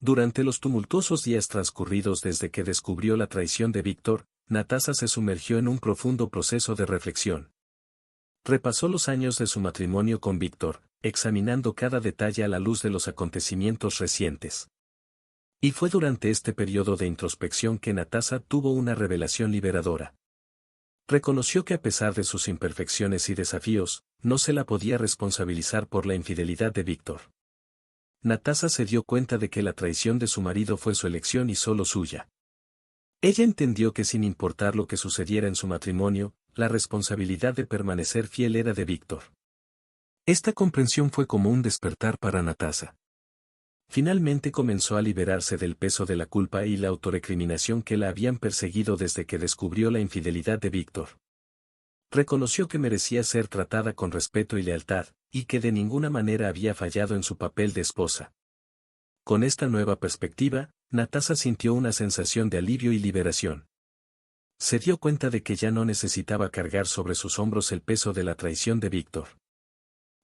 Durante los tumultuosos días transcurridos desde que descubrió la traición de Víctor, Natasha se sumergió en un profundo proceso de reflexión. Repasó los años de su matrimonio con Víctor, examinando cada detalle a la luz de los acontecimientos recientes. Y fue durante este periodo de introspección que Natasha tuvo una revelación liberadora. Reconoció que a pesar de sus imperfecciones y desafíos, no se la podía responsabilizar por la infidelidad de Víctor. Natasha se dio cuenta de que la traición de su marido fue su elección y solo suya. Ella entendió que sin importar lo que sucediera en su matrimonio, la responsabilidad de permanecer fiel era de Víctor. Esta comprensión fue como un despertar para Natasha. Finalmente comenzó a liberarse del peso de la culpa y la autorrecriminación que la habían perseguido desde que descubrió la infidelidad de Víctor. Reconoció que merecía ser tratada con respeto y lealtad, y que de ninguna manera había fallado en su papel de esposa. Con esta nueva perspectiva, Natasha sintió una sensación de alivio y liberación. Se dio cuenta de que ya no necesitaba cargar sobre sus hombros el peso de la traición de Víctor.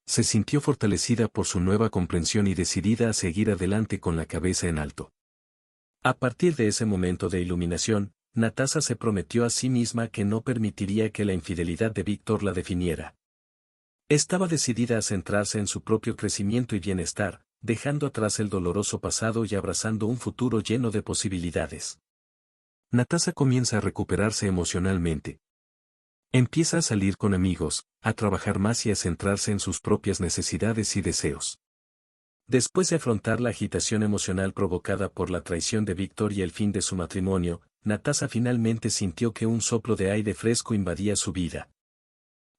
Se sintió fortalecida por su nueva comprensión y decidida a seguir adelante con la cabeza en alto. A partir de ese momento de iluminación, Natasha se prometió a sí misma que no permitiría que la infidelidad de Víctor la definiera. Estaba decidida a centrarse en su propio crecimiento y bienestar, dejando atrás el doloroso pasado y abrazando un futuro lleno de posibilidades. Natasha comienza a recuperarse emocionalmente. Empieza a salir con amigos, a trabajar más y a centrarse en sus propias necesidades y deseos. Después de afrontar la agitación emocional provocada por la traición de Víctor y el fin de su matrimonio, Natasha finalmente sintió que un soplo de aire fresco invadía su vida.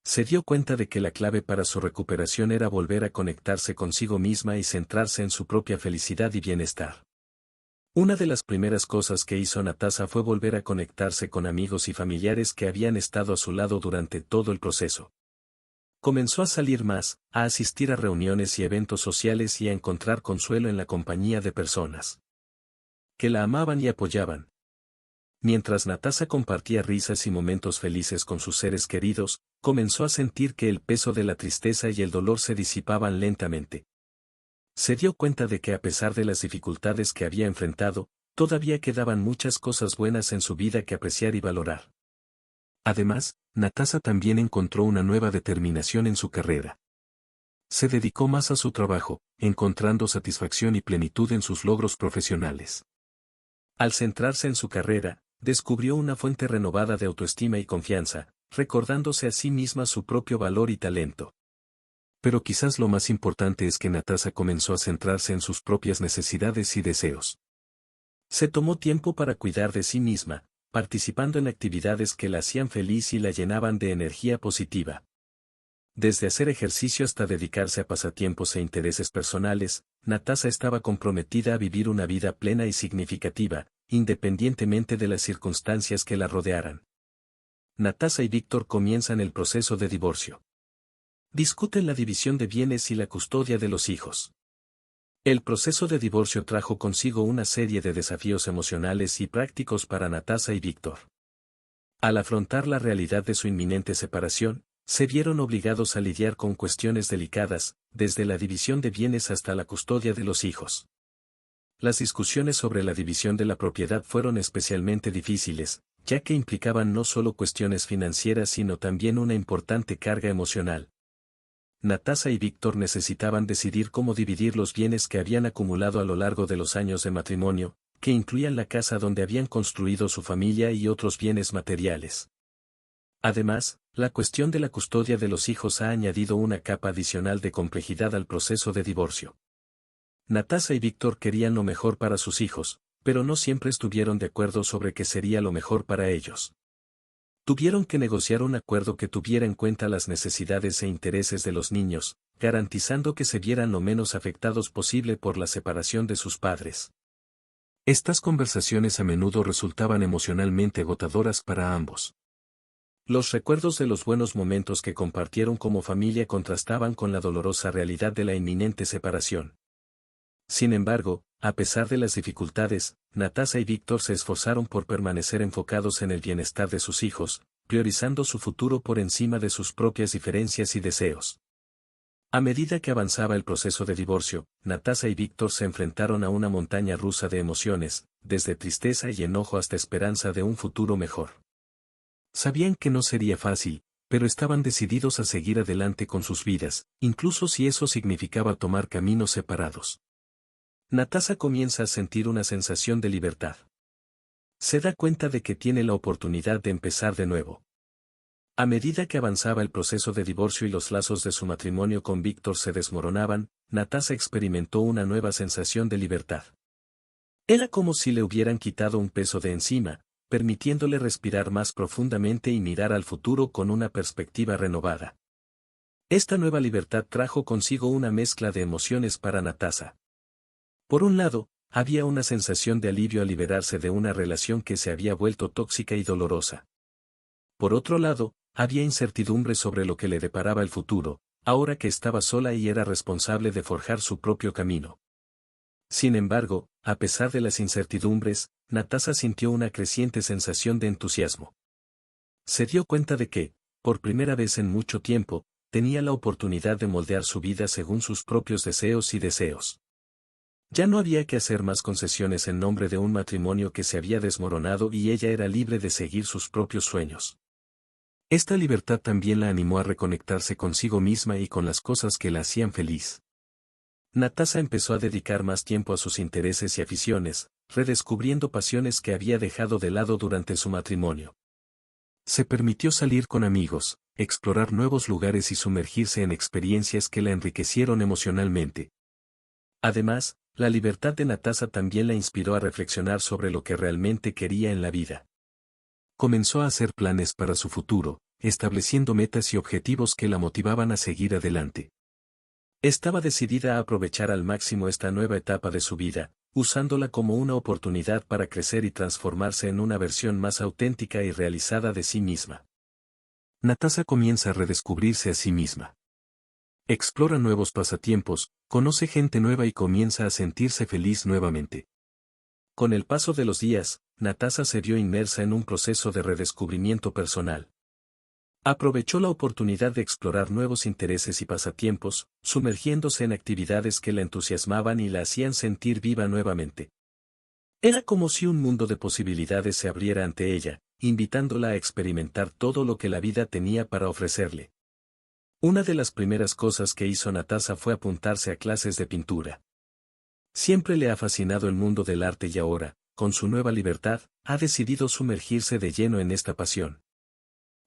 Se dio cuenta de que la clave para su recuperación era volver a conectarse consigo misma y centrarse en su propia felicidad y bienestar. Una de las primeras cosas que hizo Natasha fue volver a conectarse con amigos y familiares que habían estado a su lado durante todo el proceso. Comenzó a salir más, a asistir a reuniones y eventos sociales y a encontrar consuelo en la compañía de personas que la amaban y apoyaban. Mientras Natasha compartía risas y momentos felices con sus seres queridos, comenzó a sentir que el peso de la tristeza y el dolor se disipaban lentamente. Se dio cuenta de que a pesar de las dificultades que había enfrentado, todavía quedaban muchas cosas buenas en su vida que apreciar y valorar. Además, Natasha también encontró una nueva determinación en su carrera. Se dedicó más a su trabajo, encontrando satisfacción y plenitud en sus logros profesionales. Al centrarse en su carrera, descubrió una fuente renovada de autoestima y confianza, recordándose a sí misma su propio valor y talento. Pero quizás lo más importante es que Natasha comenzó a centrarse en sus propias necesidades y deseos. Se tomó tiempo para cuidar de sí misma, participando en actividades que la hacían feliz y la llenaban de energía positiva. Desde hacer ejercicio hasta dedicarse a pasatiempos e intereses personales, Natasha estaba comprometida a vivir una vida plena y significativa, independientemente de las circunstancias que la rodearan. Natasha y Víctor comienzan el proceso de divorcio. Discuten la división de bienes y la custodia de los hijos. El proceso de divorcio trajo consigo una serie de desafíos emocionales y prácticos para Natasa y Víctor. Al afrontar la realidad de su inminente separación, se vieron obligados a lidiar con cuestiones delicadas, desde la división de bienes hasta la custodia de los hijos. Las discusiones sobre la división de la propiedad fueron especialmente difíciles, ya que implicaban no solo cuestiones financieras sino también una importante carga emocional. Natasa y Víctor necesitaban decidir cómo dividir los bienes que habían acumulado a lo largo de los años de matrimonio, que incluían la casa donde habían construido su familia y otros bienes materiales. Además, la cuestión de la custodia de los hijos ha añadido una capa adicional de complejidad al proceso de divorcio. Natasa y Víctor querían lo mejor para sus hijos, pero no siempre estuvieron de acuerdo sobre qué sería lo mejor para ellos. Tuvieron que negociar un acuerdo que tuviera en cuenta las necesidades e intereses de los niños, garantizando que se vieran lo menos afectados posible por la separación de sus padres. Estas conversaciones a menudo resultaban emocionalmente agotadoras para ambos. Los recuerdos de los buenos momentos que compartieron como familia contrastaban con la dolorosa realidad de la inminente separación. Sin embargo, a pesar de las dificultades, Natasa y Víctor se esforzaron por permanecer enfocados en el bienestar de sus hijos, priorizando su futuro por encima de sus propias diferencias y deseos. A medida que avanzaba el proceso de divorcio, Natasa y Víctor se enfrentaron a una montaña rusa de emociones, desde tristeza y enojo hasta esperanza de un futuro mejor. Sabían que no sería fácil, pero estaban decididos a seguir adelante con sus vidas, incluso si eso significaba tomar caminos separados. Natasa comienza a sentir una sensación de libertad. Se da cuenta de que tiene la oportunidad de empezar de nuevo. A medida que avanzaba el proceso de divorcio y los lazos de su matrimonio con Víctor se desmoronaban, Natasa experimentó una nueva sensación de libertad. Era como si le hubieran quitado un peso de encima, permitiéndole respirar más profundamente y mirar al futuro con una perspectiva renovada. Esta nueva libertad trajo consigo una mezcla de emociones para Natasa. Por un lado, había una sensación de alivio al liberarse de una relación que se había vuelto tóxica y dolorosa. Por otro lado, había incertidumbre sobre lo que le deparaba el futuro, ahora que estaba sola y era responsable de forjar su propio camino. Sin embargo, a pesar de las incertidumbres, Natasa sintió una creciente sensación de entusiasmo. Se dio cuenta de que, por primera vez en mucho tiempo, tenía la oportunidad de moldear su vida según sus propios deseos. Ya no había que hacer más concesiones en nombre de un matrimonio que se había desmoronado y ella era libre de seguir sus propios sueños. Esta libertad también la animó a reconectarse consigo misma y con las cosas que la hacían feliz. Natasa empezó a dedicar más tiempo a sus intereses y aficiones, redescubriendo pasiones que había dejado de lado durante su matrimonio. Se permitió salir con amigos, explorar nuevos lugares y sumergirse en experiencias que la enriquecieron emocionalmente. Además, la libertad de Natasa también la inspiró a reflexionar sobre lo que realmente quería en la vida. Comenzó a hacer planes para su futuro, estableciendo metas y objetivos que la motivaban a seguir adelante. Estaba decidida a aprovechar al máximo esta nueva etapa de su vida, usándola como una oportunidad para crecer y transformarse en una versión más auténtica y realizada de sí misma. Natasa comienza a redescubrirse a sí misma. Explora nuevos pasatiempos, conoce gente nueva y comienza a sentirse feliz nuevamente. Con el paso de los días, Natasa se vio inmersa en un proceso de redescubrimiento personal. Aprovechó la oportunidad de explorar nuevos intereses y pasatiempos, sumergiéndose en actividades que la entusiasmaban y la hacían sentir viva nuevamente. Era como si un mundo de posibilidades se abriera ante ella, invitándola a experimentar todo lo que la vida tenía para ofrecerle. Una de las primeras cosas que hizo Natasa fue apuntarse a clases de pintura. Siempre le ha fascinado el mundo del arte y ahora, con su nueva libertad, ha decidido sumergirse de lleno en esta pasión.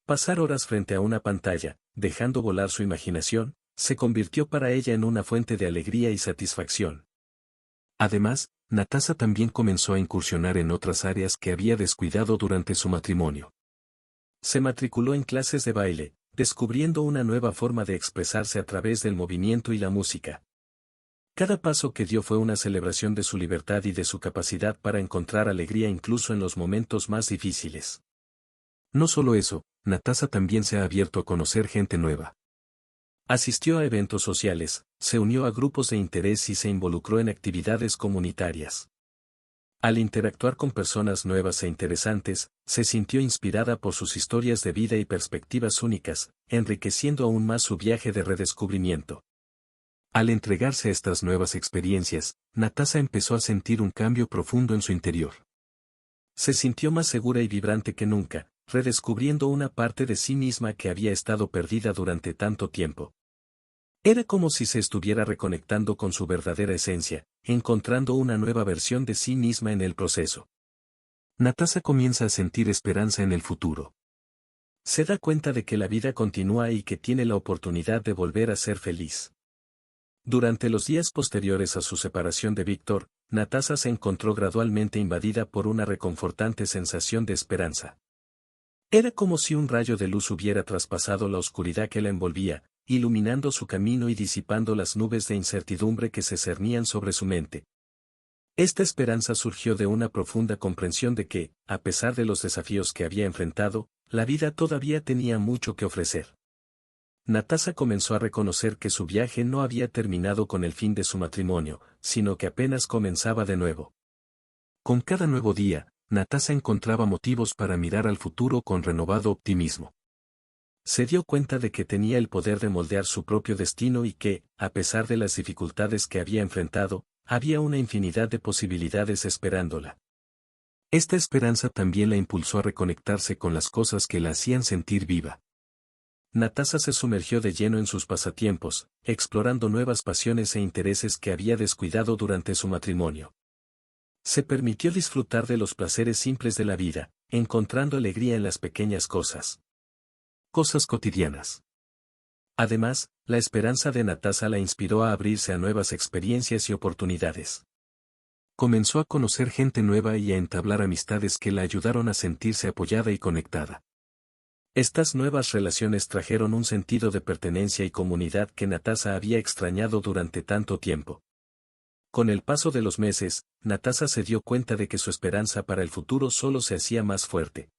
Pasar horas frente a una pantalla, dejando volar su imaginación, se convirtió para ella en una fuente de alegría y satisfacción. Además, Natasa también comenzó a incursionar en otras áreas que había descuidado durante su matrimonio. Se matriculó en clases de baile, descubriendo una nueva forma de expresarse a través del movimiento y la música. Cada paso que dio fue una celebración de su libertad y de su capacidad para encontrar alegría incluso en los momentos más difíciles. No solo eso, Natasa también se ha abierto a conocer gente nueva. Asistió a eventos sociales, Se unió a grupos de interés y se involucró en actividades comunitarias. Al interactuar con personas nuevas e interesantes, se sintió inspirada por sus historias de vida y perspectivas únicas, enriqueciendo aún más su viaje de redescubrimiento. Al entregarse a estas nuevas experiencias, Natasha empezó a sentir un cambio profundo en su interior. Se sintió más segura y vibrante que nunca, redescubriendo una parte de sí misma que había estado perdida durante tanto tiempo. Era como si se estuviera reconectando con su verdadera esencia, encontrando una nueva versión de sí misma en el proceso. Natasha comienza a sentir esperanza en el futuro. Se da cuenta de que la vida continúa y que tiene la oportunidad de volver a ser feliz. Durante los días posteriores a su separación de Víctor, Natasha se encontró gradualmente invadida por una reconfortante sensación de esperanza. Era como si un rayo de luz hubiera traspasado la oscuridad que la envolvía, iluminando su camino y disipando las nubes de incertidumbre que se cernían sobre su mente. Esta esperanza surgió de una profunda comprensión de que, a pesar de los desafíos que había enfrentado, la vida todavía tenía mucho que ofrecer. Natasha comenzó a reconocer que su viaje no había terminado con el fin de su matrimonio, sino que apenas comenzaba de nuevo. Con cada nuevo día, Natasha encontraba motivos para mirar al futuro con renovado optimismo. Se dio cuenta de que tenía el poder de moldear su propio destino y que, a pesar de las dificultades que había enfrentado, había una infinidad de posibilidades esperándola. Esta esperanza también la impulsó a reconectarse con las cosas que la hacían sentir viva. Natasha se sumergió de lleno en sus pasatiempos, explorando nuevas pasiones e intereses que había descuidado durante su matrimonio. Se permitió disfrutar de los placeres simples de la vida, encontrando alegría en las pequeñas cosas cotidianas. Además, la esperanza de Natasha la inspiró a abrirse a nuevas experiencias y oportunidades. Comenzó a conocer gente nueva y a entablar amistades que la ayudaron a sentirse apoyada y conectada. Estas nuevas relaciones trajeron un sentido de pertenencia y comunidad que Natasha había extrañado durante tanto tiempo. Con el paso de los meses, Natasha se dio cuenta de que su esperanza para el futuro solo se hacía más fuerte.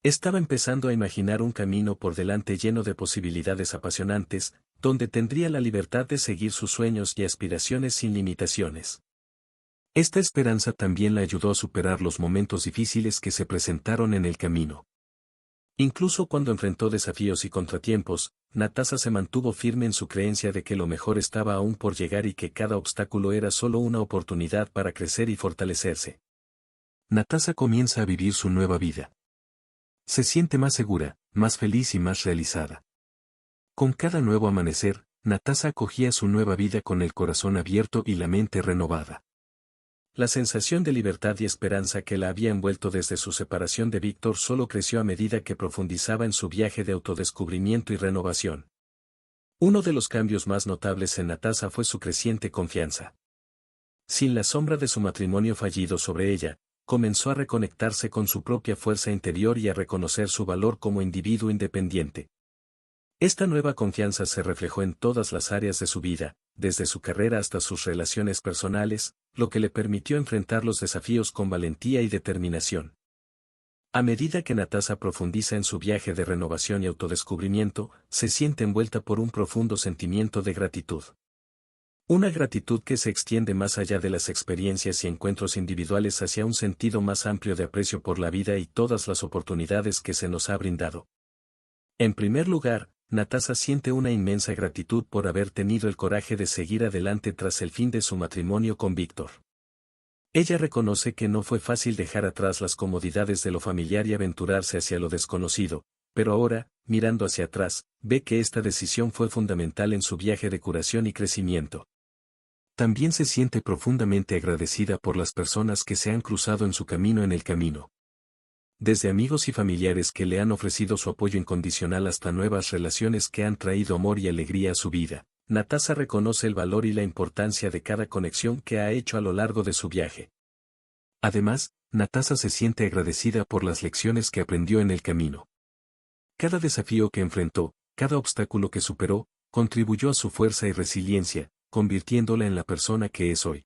Estaba empezando a imaginar un camino por delante lleno de posibilidades apasionantes, donde tendría la libertad de seguir sus sueños y aspiraciones sin limitaciones. Esta esperanza también la ayudó a superar los momentos difíciles que se presentaron en el camino. Incluso cuando enfrentó desafíos y contratiempos, Natasha se mantuvo firme en su creencia de que lo mejor estaba aún por llegar y que cada obstáculo era solo una oportunidad para crecer y fortalecerse. Natasha comienza a vivir su nueva vida. Se siente más segura, más feliz y más realizada. Con cada nuevo amanecer, Natasha acogía su nueva vida con el corazón abierto y la mente renovada. La sensación de libertad y esperanza que la había envuelto desde su separación de Víctor solo creció a medida que profundizaba en su viaje de autodescubrimiento y renovación. Uno de los cambios más notables en Natasha fue su creciente confianza. Sin la sombra de su matrimonio fallido sobre ella, comenzó a reconectarse con su propia fuerza interior y a reconocer su valor como individuo independiente. Esta nueva confianza se reflejó en todas las áreas de su vida, desde su carrera hasta sus relaciones personales, lo que le permitió enfrentar los desafíos con valentía y determinación. A medida que Natasha profundiza en su viaje de renovación y autodescubrimiento, se siente envuelta por un profundo sentimiento de gratitud. Una gratitud que se extiende más allá de las experiencias y encuentros individuales hacia un sentido más amplio de aprecio por la vida y todas las oportunidades que se nos ha brindado. En primer lugar, Natasha siente una inmensa gratitud por haber tenido el coraje de seguir adelante tras el fin de su matrimonio con Víctor. Ella reconoce que no fue fácil dejar atrás las comodidades de lo familiar y aventurarse hacia lo desconocido, pero ahora, mirando hacia atrás, ve que esta decisión fue fundamental en su viaje de curación y crecimiento. También se siente profundamente agradecida por las personas que se han cruzado en su camino en el camino. Desde amigos y familiares que le han ofrecido su apoyo incondicional hasta nuevas relaciones que han traído amor y alegría a su vida, Natasha reconoce el valor y la importancia de cada conexión que ha hecho a lo largo de su viaje. Además, Natasha se siente agradecida por las lecciones que aprendió en el camino. Cada desafío que enfrentó, cada obstáculo que superó, contribuyó a su fuerza y resiliencia, convirtiéndola en la persona que es hoy.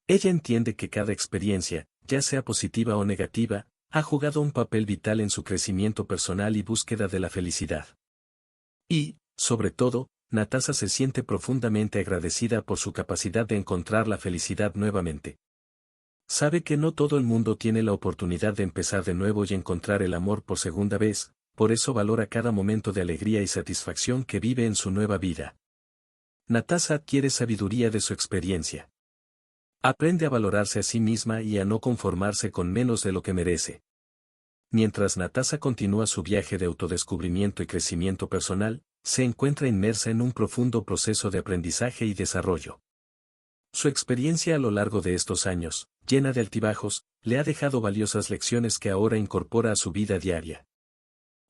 Ella entiende que cada experiencia, ya sea positiva o negativa, ha jugado un papel vital en su crecimiento personal y búsqueda de la felicidad. Y, sobre todo, Natasa se siente profundamente agradecida por su capacidad de encontrar la felicidad nuevamente. Sabe que no todo el mundo tiene la oportunidad de empezar de nuevo y encontrar el amor por segunda vez, por eso valora cada momento de alegría y satisfacción que vive en su nueva vida. Natasa adquiere sabiduría de su experiencia. Aprende a valorarse a sí misma y a no conformarse con menos de lo que merece. Mientras Natasa continúa su viaje de autodescubrimiento y crecimiento personal, se encuentra inmersa en un profundo proceso de aprendizaje y desarrollo. Su experiencia a lo largo de estos años, llena de altibajos, le ha dejado valiosas lecciones que ahora incorpora a su vida diaria.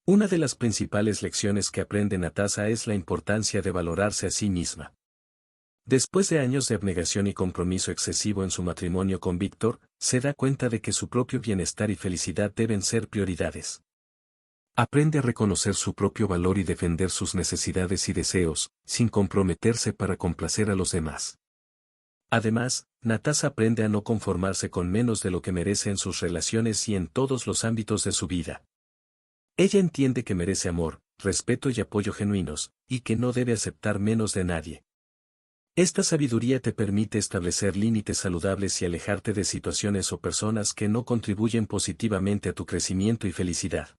Una de las principales lecciones que aprende Natasa es la importancia de valorarse a sí misma. Después de años de abnegación y compromiso excesivo en su matrimonio con Víctor, se da cuenta de que su propio bienestar y felicidad deben ser prioridades. Aprende a reconocer su propio valor y defender sus necesidades y deseos, sin comprometerse para complacer a los demás. Además, Natasa aprende a no conformarse con menos de lo que merece en sus relaciones y en todos los ámbitos de su vida. Ella entiende que merece amor, respeto y apoyo genuinos, y que no debe aceptar menos de nadie. Esta sabiduría te permite establecer límites saludables y alejarte de situaciones o personas que no contribuyen positivamente a tu crecimiento y felicidad.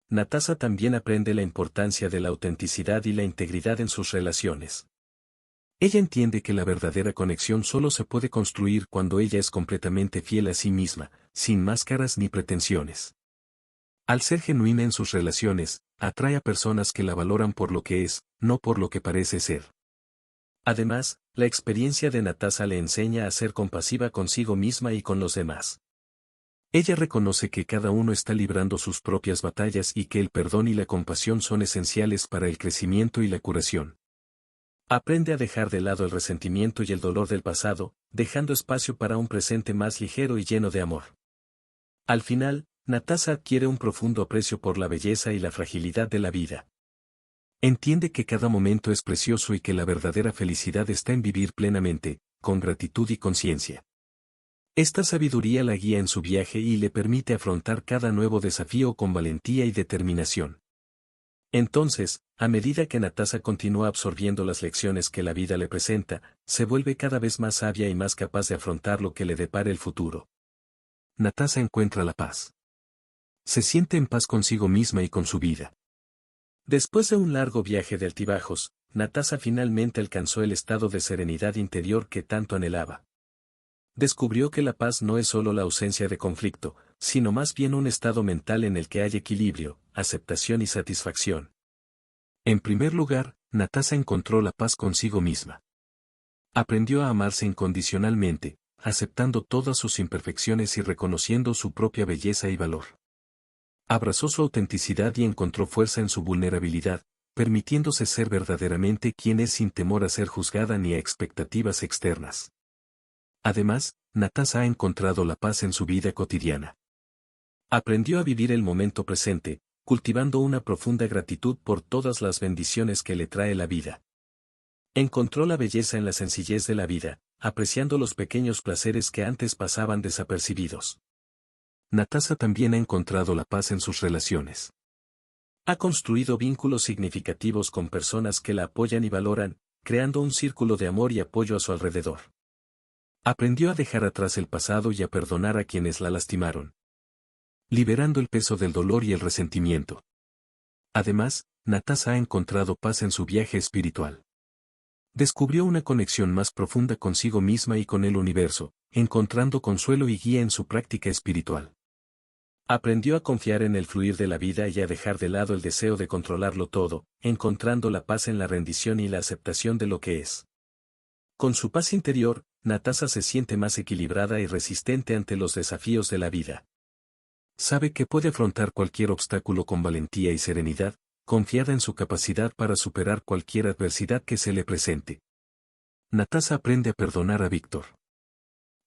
Natasa también aprende la importancia de la autenticidad y la integridad en sus relaciones. Ella entiende que la verdadera conexión solo se puede construir cuando ella es completamente fiel a sí misma, sin máscaras ni pretensiones. Al ser genuina en sus relaciones, atrae a personas que la valoran por lo que es, no por lo que parece ser. Además, la experiencia de Natasa le enseña a ser compasiva consigo misma y con los demás. Ella reconoce que cada uno está librando sus propias batallas y que el perdón y la compasión son esenciales para el crecimiento y la curación. Aprende a dejar de lado el resentimiento y el dolor del pasado, dejando espacio para un presente más ligero y lleno de amor. Al final, Natasa adquiere un profundo aprecio por la belleza y la fragilidad de la vida. Entiende que cada momento es precioso y que la verdadera felicidad está en vivir plenamente, con gratitud y conciencia. Esta sabiduría la guía en su viaje y le permite afrontar cada nuevo desafío con valentía y determinación. Entonces, a medida que Natasa continúa absorbiendo las lecciones que la vida le presenta, se vuelve cada vez más sabia y más capaz de afrontar lo que le depare el futuro. Natasa encuentra la paz. Se siente en paz consigo misma y con su vida. Después de un largo viaje de altibajos, Natasa finalmente alcanzó el estado de serenidad interior que tanto anhelaba. Descubrió que la paz no es solo la ausencia de conflicto, sino más bien un estado mental en el que hay equilibrio, aceptación y satisfacción. En primer lugar, Natasa encontró la paz consigo misma. Aprendió a amarse incondicionalmente, aceptando todas sus imperfecciones y reconociendo su propia belleza y valor. Abrazó su autenticidad y encontró fuerza en su vulnerabilidad, permitiéndose ser verdaderamente quien es sin temor a ser juzgada ni a expectativas externas. Además, Natasa ha encontrado la paz en su vida cotidiana. Aprendió a vivir el momento presente, cultivando una profunda gratitud por todas las bendiciones que le trae la vida. Encontró la belleza en la sencillez de la vida, apreciando los pequeños placeres que antes pasaban desapercibidos. Natasa también ha encontrado la paz en sus relaciones. Ha construido vínculos significativos con personas que la apoyan y valoran, creando un círculo de amor y apoyo a su alrededor. Aprendió a dejar atrás el pasado y a perdonar a quienes la lastimaron, liberando el peso del dolor y el resentimiento. Además, Natasa ha encontrado paz en su viaje espiritual. Descubrió una conexión más profunda consigo misma y con el universo, encontrando consuelo y guía en su práctica espiritual. Aprendió a confiar en el fluir de la vida y a dejar de lado el deseo de controlarlo todo, encontrando la paz en la rendición y la aceptación de lo que es. Con su paz interior, Natasa se siente más equilibrada y resistente ante los desafíos de la vida. Sabe que puede afrontar cualquier obstáculo con valentía y serenidad, confiada en su capacidad para superar cualquier adversidad que se le presente. Natasa aprende a perdonar a Víctor.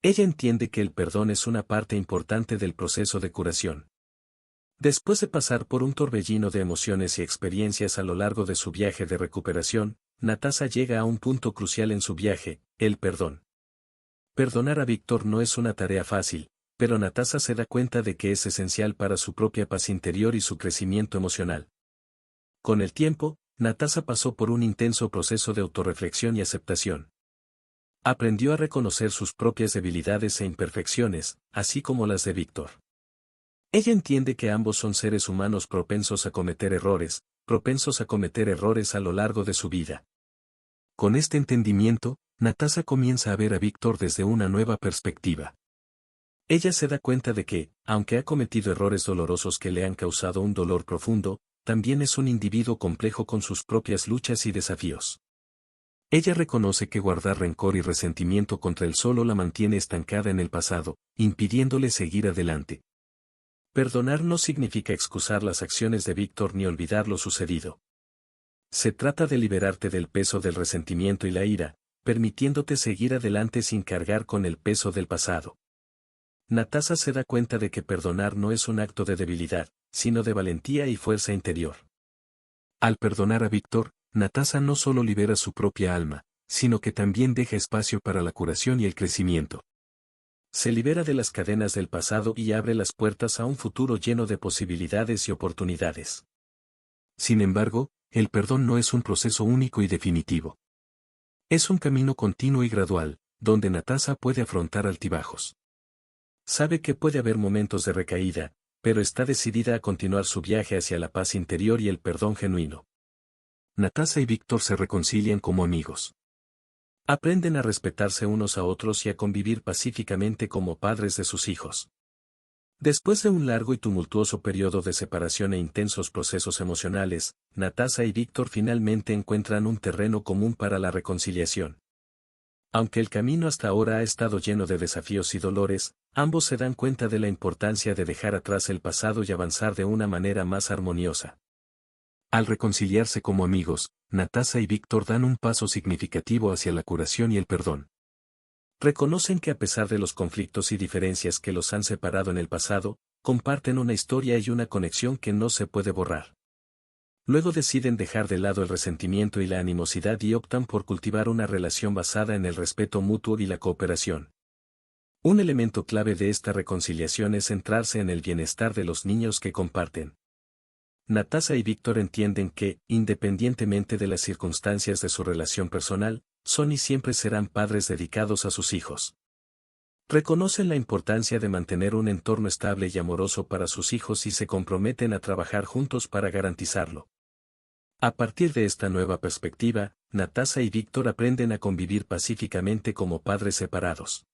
Ella entiende que el perdón es una parte importante del proceso de curación. Después de pasar por un torbellino de emociones y experiencias a lo largo de su viaje de recuperación, Natasa llega a un punto crucial en su viaje, el perdón. Perdonar a Víctor no es una tarea fácil, pero Natasa se da cuenta de que es esencial para su propia paz interior y su crecimiento emocional. Con el tiempo, Natasa pasó por un intenso proceso de autorreflexión y aceptación. Aprendió a reconocer sus propias debilidades e imperfecciones, así como las de Víctor. Ella entiende que ambos son seres humanos propensos a cometer errores a lo largo de su vida. Con este entendimiento, Natasa comienza a ver a Víctor desde una nueva perspectiva. Ella se da cuenta de que, aunque ha cometido errores dolorosos que le han causado un dolor profundo, también es un individuo complejo con sus propias luchas y desafíos. Ella reconoce que guardar rencor y resentimiento contra él solo la mantiene estancada en el pasado, impidiéndole seguir adelante. Perdonar no significa excusar las acciones de Víctor ni olvidar lo sucedido. Se trata de liberarte del peso del resentimiento y la ira, permitiéndote seguir adelante sin cargar con el peso del pasado. Natasa se da cuenta de que perdonar no es un acto de debilidad, sino de valentía y fuerza interior. Al perdonar a Víctor, Natasa no solo libera su propia alma, sino que también deja espacio para la curación y el crecimiento. Se libera de las cadenas del pasado y abre las puertas a un futuro lleno de posibilidades y oportunidades. Sin embargo, el perdón no es un proceso único y definitivo. Es un camino continuo y gradual, donde Natasa puede afrontar altibajos. Sabe que puede haber momentos de recaída, pero está decidida a continuar su viaje hacia la paz interior y el perdón genuino. Natasa y Víctor se reconcilian como amigos. Aprenden a respetarse unos a otros y a convivir pacíficamente como padres de sus hijos. Después de un largo y tumultuoso periodo de separación e intensos procesos emocionales, Natasa y Víctor finalmente encuentran un terreno común para la reconciliación. Aunque el camino hasta ahora ha estado lleno de desafíos y dolores, ambos se dan cuenta de la importancia de dejar atrás el pasado y avanzar de una manera más armoniosa. Al reconciliarse como amigos, Natasa y Víctor dan un paso significativo hacia la curación y el perdón. Reconocen que a pesar de los conflictos y diferencias que los han separado en el pasado, comparten una historia y una conexión que no se puede borrar. Luego deciden dejar de lado el resentimiento y la animosidad y optan por cultivar una relación basada en el respeto mutuo y la cooperación. Un elemento clave de esta reconciliación es centrarse en el bienestar de los niños que comparten. Natasa y Víctor entienden que, independientemente de las circunstancias de su relación personal, son y siempre serán padres dedicados a sus hijos. Reconocen la importancia de mantener un entorno estable y amoroso para sus hijos y se comprometen a trabajar juntos para garantizarlo. A partir de esta nueva perspectiva, Natasa y Víctor aprenden a convivir pacíficamente como padres separados.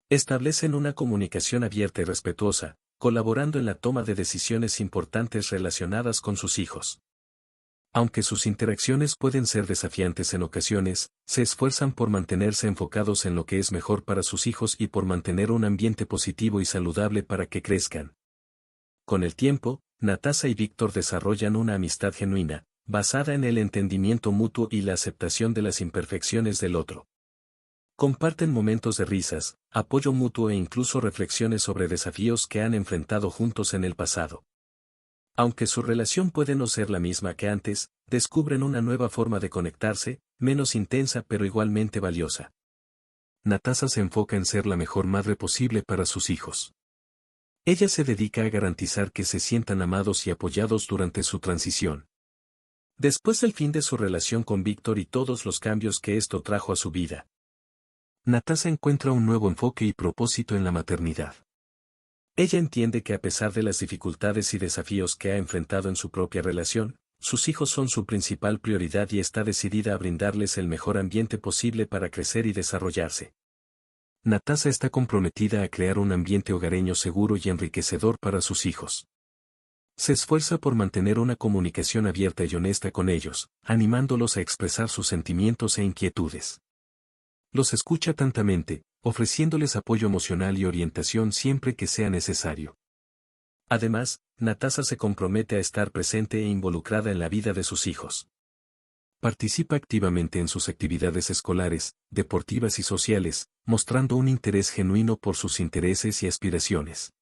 Establecen una comunicación abierta y respetuosa, colaborando en la toma de decisiones importantes relacionadas con sus hijos. Aunque sus interacciones pueden ser desafiantes en ocasiones, se esfuerzan por mantenerse enfocados en lo que es mejor para sus hijos y por mantener un ambiente positivo y saludable para que crezcan. Con el tiempo, Natasa y Víctor desarrollan una amistad genuina, basada en el entendimiento mutuo y la aceptación de las imperfecciones del otro. Comparten momentos de risas, apoyo mutuo e incluso reflexiones sobre desafíos que han enfrentado juntos en el pasado. Aunque su relación puede no ser la misma que antes, descubren una nueva forma de conectarse, menos intensa pero igualmente valiosa. Natasa se enfoca en ser la mejor madre posible para sus hijos. Ella se dedica a garantizar que se sientan amados y apoyados durante su transición. Después del fin de su relación con Víctor y todos los cambios que esto trajo a su vida, Natasa encuentra un nuevo enfoque y propósito en la maternidad. Ella entiende que a pesar de las dificultades y desafíos que ha enfrentado en su propia relación, sus hijos son su principal prioridad y está decidida a brindarles el mejor ambiente posible para crecer y desarrollarse. Natasa está comprometida a crear un ambiente hogareño seguro y enriquecedor para sus hijos. Se esfuerza por mantener una comunicación abierta y honesta con ellos, animándolos a expresar sus sentimientos e inquietudes. Los escucha atentamente, ofreciéndoles apoyo emocional y orientación siempre que sea necesario. Además, Natasa se compromete a estar presente e involucrada en la vida de sus hijos. Participa activamente en sus actividades escolares, deportivas y sociales, mostrando un interés genuino por sus intereses y aspiraciones.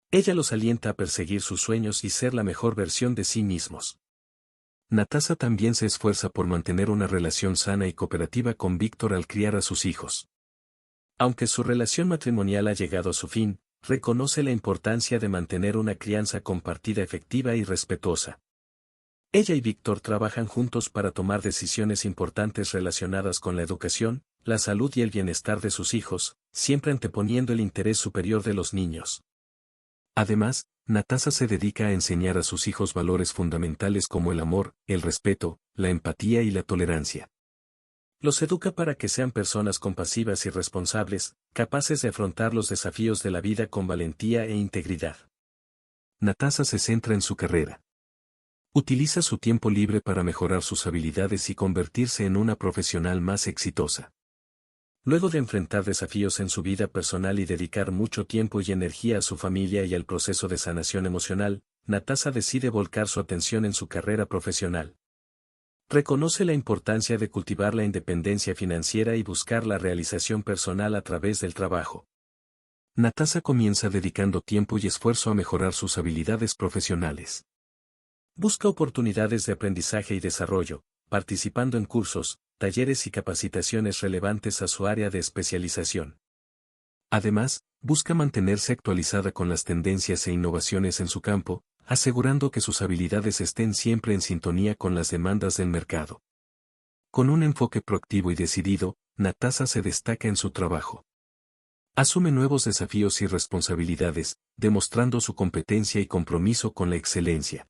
Ella los alienta a perseguir sus sueños y ser la mejor versión de sí mismos. Natasa también se esfuerza por mantener una relación sana y cooperativa con Víctor al criar a sus hijos. Aunque su relación matrimonial ha llegado a su fin, reconoce la importancia de mantener una crianza compartida efectiva y respetuosa. Ella y Víctor trabajan juntos para tomar decisiones importantes relacionadas con la educación, la salud y el bienestar de sus hijos, siempre anteponiendo el interés superior de los niños. Además, Natasha se dedica a enseñar a sus hijos valores fundamentales como el amor, el respeto, la empatía y la tolerancia. Los educa para que sean personas compasivas y responsables, capaces de afrontar los desafíos de la vida con valentía e integridad. Natasha se centra en su carrera. Utiliza su tiempo libre para mejorar sus habilidades y convertirse en una profesional más exitosa. Luego de enfrentar desafíos en su vida personal y dedicar mucho tiempo y energía a su familia y al proceso de sanación emocional, Natasha decide volcar su atención en su carrera profesional. Reconoce la importancia de cultivar la independencia financiera y buscar la realización personal a través del trabajo. Natasha comienza dedicando tiempo y esfuerzo a mejorar sus habilidades profesionales. Busca oportunidades de aprendizaje y desarrollo, participando en cursos, talleres y capacitaciones relevantes a su área de especialización. Además, busca mantenerse actualizada con las tendencias e innovaciones en su campo, asegurando que sus habilidades estén siempre en sintonía con las demandas del mercado. Con un enfoque proactivo y decidido, Natasha se destaca en su trabajo. Asume nuevos desafíos y responsabilidades, demostrando su competencia y compromiso con la excelencia.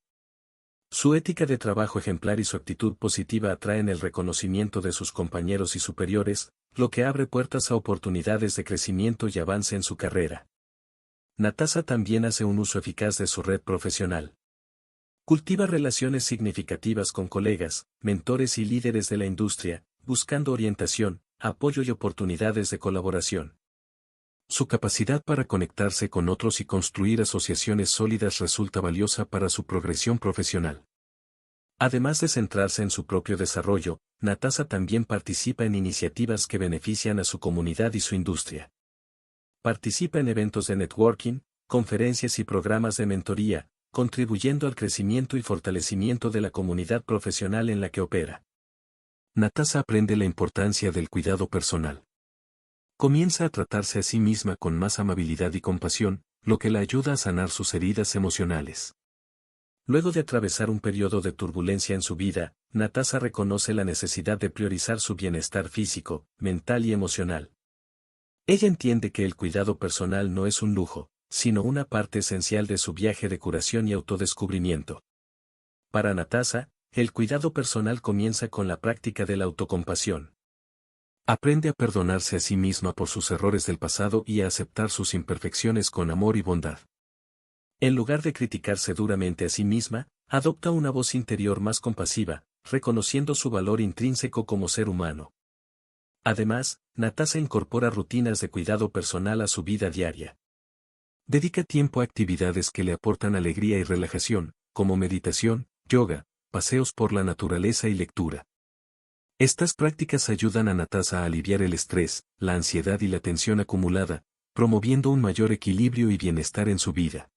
Su ética de trabajo ejemplar y su actitud positiva atraen el reconocimiento de sus compañeros y superiores, lo que abre puertas a oportunidades de crecimiento y avance en su carrera. Natasha también hace un uso eficaz de su red profesional. Cultiva relaciones significativas con colegas, mentores y líderes de la industria, buscando orientación, apoyo y oportunidades de colaboración. Su capacidad para conectarse con otros y construir asociaciones sólidas resulta valiosa para su progresión profesional. Además de centrarse en su propio desarrollo, Natasha también participa en iniciativas que benefician a su comunidad y su industria. Participa en eventos de networking, conferencias y programas de mentoría, contribuyendo al crecimiento y fortalecimiento de la comunidad profesional en la que opera. Natasha aprende la importancia del cuidado personal. Comienza a tratarse a sí misma con más amabilidad y compasión, lo que la ayuda a sanar sus heridas emocionales. Luego de atravesar un periodo de turbulencia en su vida, Natasha reconoce la necesidad de priorizar su bienestar físico, mental y emocional. Ella entiende que el cuidado personal no es un lujo, sino una parte esencial de su viaje de curación y autodescubrimiento. Para Natasha, el cuidado personal comienza con la práctica de la autocompasión. Aprende a perdonarse a sí misma por sus errores del pasado y a aceptar sus imperfecciones con amor y bondad. En lugar de criticarse duramente a sí misma, adopta una voz interior más compasiva, reconociendo su valor intrínseco como ser humano. Además, Natasha incorpora rutinas de cuidado personal a su vida diaria. Dedica tiempo a actividades que le aportan alegría y relajación, como meditación, yoga, paseos por la naturaleza y lectura. Estas prácticas ayudan a Natasha a aliviar el estrés, la ansiedad y la tensión acumulada, promoviendo un mayor equilibrio y bienestar en su vida.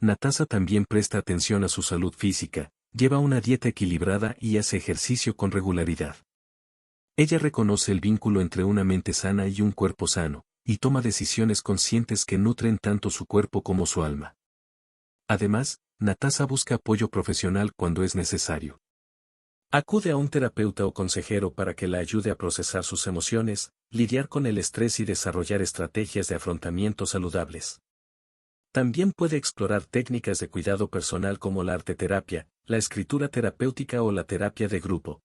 Natasha también presta atención a su salud física, lleva una dieta equilibrada y hace ejercicio con regularidad. Ella reconoce el vínculo entre una mente sana y un cuerpo sano, y toma decisiones conscientes que nutren tanto su cuerpo como su alma. Además, Natasha busca apoyo profesional cuando es necesario. Acude a un terapeuta o consejero para que la ayude a procesar sus emociones, lidiar con el estrés y desarrollar estrategias de afrontamiento saludables. También puede explorar técnicas de cuidado personal como la arteterapia, la escritura terapéutica o la terapia de grupo.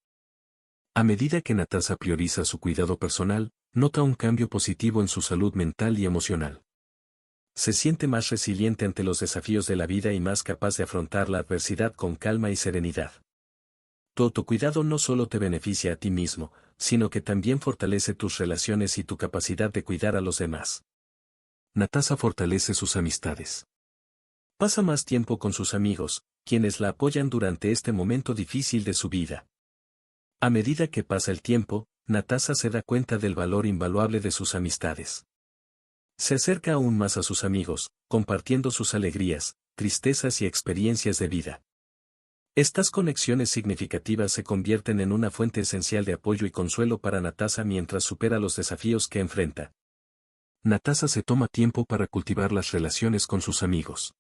A medida que Natasha prioriza su cuidado personal, nota un cambio positivo en su salud mental y emocional. Se siente más resiliente ante los desafíos de la vida y más capaz de afrontar la adversidad con calma y serenidad. Tu autocuidado no solo te beneficia a ti mismo, sino que también fortalece tus relaciones y tu capacidad de cuidar a los demás. Natasha fortalece sus amistades. Pasa más tiempo con sus amigos, quienes la apoyan durante este momento difícil de su vida. A medida que pasa el tiempo, Natasha se da cuenta del valor invaluable de sus amistades. Se acerca aún más a sus amigos, compartiendo sus alegrías, tristezas y experiencias de vida. Estas conexiones significativas se convierten en una fuente esencial de apoyo y consuelo para Natasha mientras supera los desafíos que enfrenta. Natasha se toma tiempo para cultivar las relaciones con sus amigos.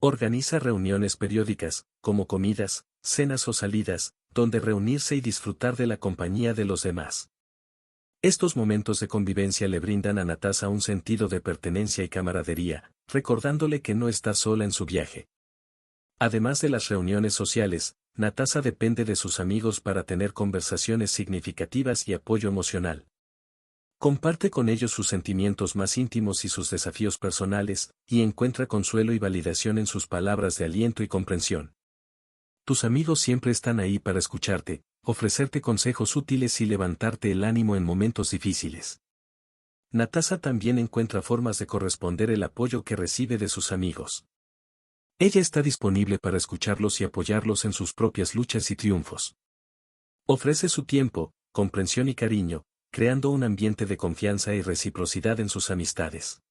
Organiza reuniones periódicas, como comidas, cenas o salidas, donde reunirse y disfrutar de la compañía de los demás. Estos momentos de convivencia le brindan a Natasa un sentido de pertenencia y camaradería, recordándole que no está sola en su viaje. Además de las reuniones sociales, Natasa depende de sus amigos para tener conversaciones significativas y apoyo emocional. Comparte con ellos sus sentimientos más íntimos y sus desafíos personales, y encuentra consuelo y validación en sus palabras de aliento y comprensión. Tus amigos siempre están ahí para escucharte, ofrecerte consejos útiles y levantarte el ánimo en momentos difíciles. Natasa también encuentra formas de corresponder el apoyo que recibe de sus amigos. Ella está disponible para escucharlos y apoyarlos en sus propias luchas y triunfos. Ofrece su tiempo, comprensión y cariño, creando un ambiente de confianza y reciprocidad en sus amistades.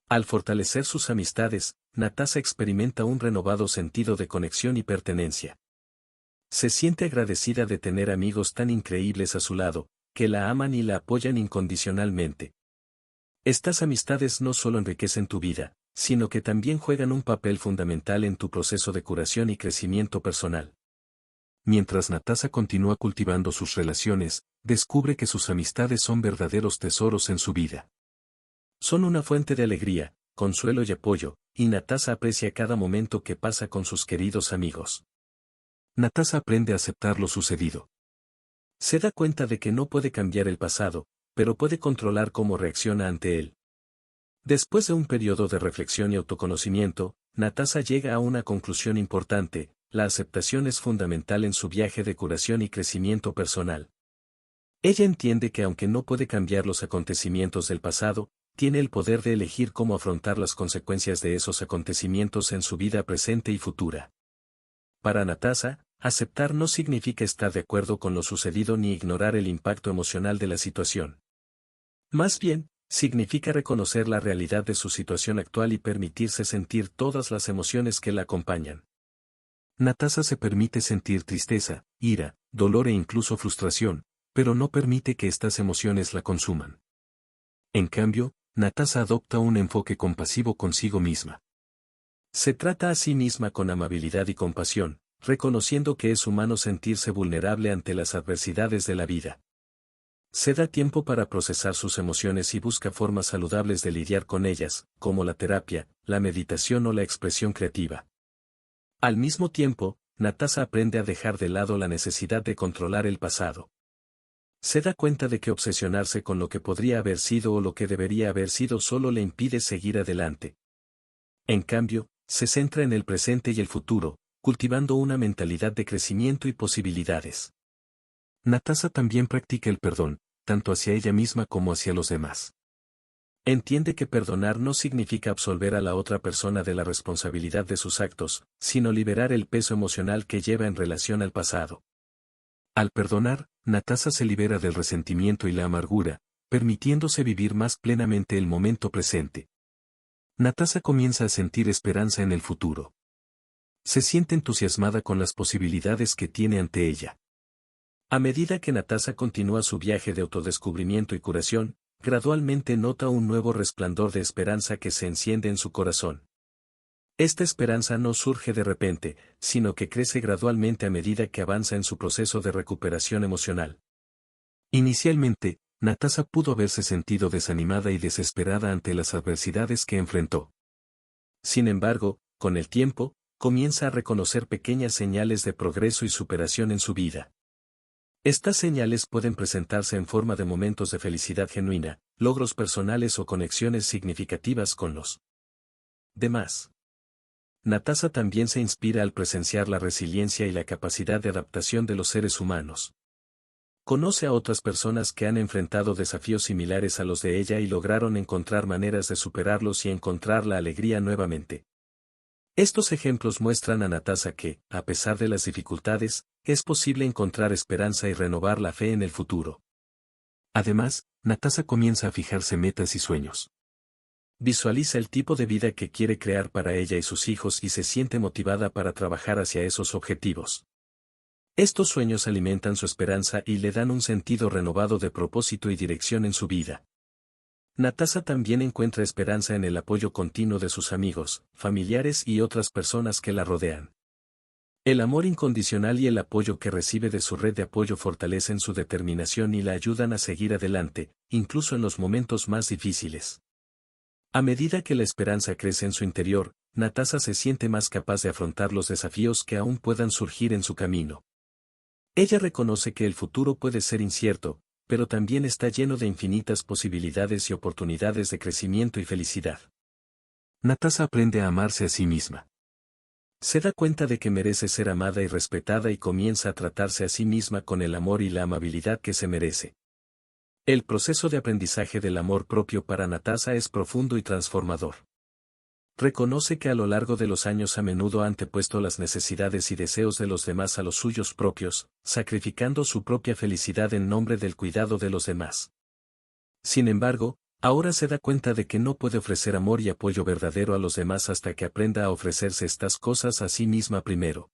Al fortalecer sus amistades, Natasa experimenta un renovado sentido de conexión y pertenencia. Se siente agradecida de tener amigos tan increíbles a su lado, que la aman y la apoyan incondicionalmente. Estas amistades no solo enriquecen tu vida, sino que también juegan un papel fundamental en tu proceso de curación y crecimiento personal. Mientras Natasa continúa cultivando sus relaciones, descubre que sus amistades son verdaderos tesoros en su vida. Son una fuente de alegría, consuelo y apoyo, y Natasa aprecia cada momento que pasa con sus queridos amigos. Natasa aprende a aceptar lo sucedido. Se da cuenta de que no puede cambiar el pasado, pero puede controlar cómo reacciona ante él. Después de un periodo de reflexión y autoconocimiento, Natasa llega a una conclusión importante: la aceptación es fundamental en su viaje de curación y crecimiento personal. Ella entiende que aunque no puede cambiar los acontecimientos del pasado, tiene el poder de elegir cómo afrontar las consecuencias de esos acontecimientos en su vida presente y futura. Para Natasa, aceptar no significa estar de acuerdo con lo sucedido ni ignorar el impacto emocional de la situación. Más bien, significa reconocer la realidad de su situación actual y permitirse sentir todas las emociones que la acompañan. Natasa se permite sentir tristeza, ira, dolor e incluso frustración, pero no permite que estas emociones la consuman. En cambio, Natasa adopta un enfoque compasivo consigo misma. Se trata a sí misma con amabilidad y compasión, reconociendo que es humano sentirse vulnerable ante las adversidades de la vida. Se da tiempo para procesar sus emociones y busca formas saludables de lidiar con ellas, como la terapia, la meditación o la expresión creativa. Al mismo tiempo, Natasa aprende a dejar de lado la necesidad de controlar el pasado. Se da cuenta de que obsesionarse con lo que podría haber sido o lo que debería haber sido solo le impide seguir adelante. En cambio, se centra en el presente y el futuro, cultivando una mentalidad de crecimiento y posibilidades. Natasa también practica el perdón, tanto hacia ella misma como hacia los demás. Entiende que perdonar no significa absolver a la otra persona de la responsabilidad de sus actos, sino liberar el peso emocional que lleva en relación al pasado. Al perdonar, Natasa se libera del resentimiento y la amargura, permitiéndose vivir más plenamente el momento presente. Natasa comienza a sentir esperanza en el futuro. Se siente entusiasmada con las posibilidades que tiene ante ella. A medida que Natasa continúa su viaje de autodescubrimiento y curación, gradualmente nota un nuevo resplandor de esperanza que se enciende en su corazón. Esta esperanza no surge de repente, sino que crece gradualmente a medida que avanza en su proceso de recuperación emocional. Inicialmente, Natasa pudo haberse sentido desanimada y desesperada ante las adversidades que enfrentó. Sin embargo, con el tiempo, comienza a reconocer pequeñas señales de progreso y superación en su vida. Estas señales pueden presentarse en forma de momentos de felicidad genuina, logros personales o conexiones significativas con los demás. Natasa también se inspira al presenciar la resiliencia y la capacidad de adaptación de los seres humanos. Conoce a otras personas que han enfrentado desafíos similares a los de ella y lograron encontrar maneras de superarlos y encontrar la alegría nuevamente. Estos ejemplos muestran a Natasa que, a pesar de las dificultades, es posible encontrar esperanza y renovar la fe en el futuro. Además, Natasa comienza a fijarse metas y sueños. Visualiza el tipo de vida que quiere crear para ella y sus hijos y se siente motivada para trabajar hacia esos objetivos. Estos sueños alimentan su esperanza y le dan un sentido renovado de propósito y dirección en su vida. Natasa también encuentra esperanza en el apoyo continuo de sus amigos, familiares y otras personas que la rodean. El amor incondicional y el apoyo que recibe de su red de apoyo fortalecen su determinación y la ayudan a seguir adelante, incluso en los momentos más difíciles. A medida que la esperanza crece en su interior, Natasa se siente más capaz de afrontar los desafíos que aún puedan surgir en su camino. Ella reconoce que el futuro puede ser incierto, pero también está lleno de infinitas posibilidades y oportunidades de crecimiento y felicidad. Natasa aprende a amarse a sí misma. Se da cuenta de que merece ser amada y respetada y comienza a tratarse a sí misma con el amor y la amabilidad que se merece. El proceso de aprendizaje del amor propio para Natasa es profundo y transformador. Reconoce que a lo largo de los años a menudo ha antepuesto las necesidades y deseos de los demás a los suyos propios, sacrificando su propia felicidad en nombre del cuidado de los demás. Sin embargo, ahora se da cuenta de que no puede ofrecer amor y apoyo verdadero a los demás hasta que aprenda a ofrecerse estas cosas a sí misma primero.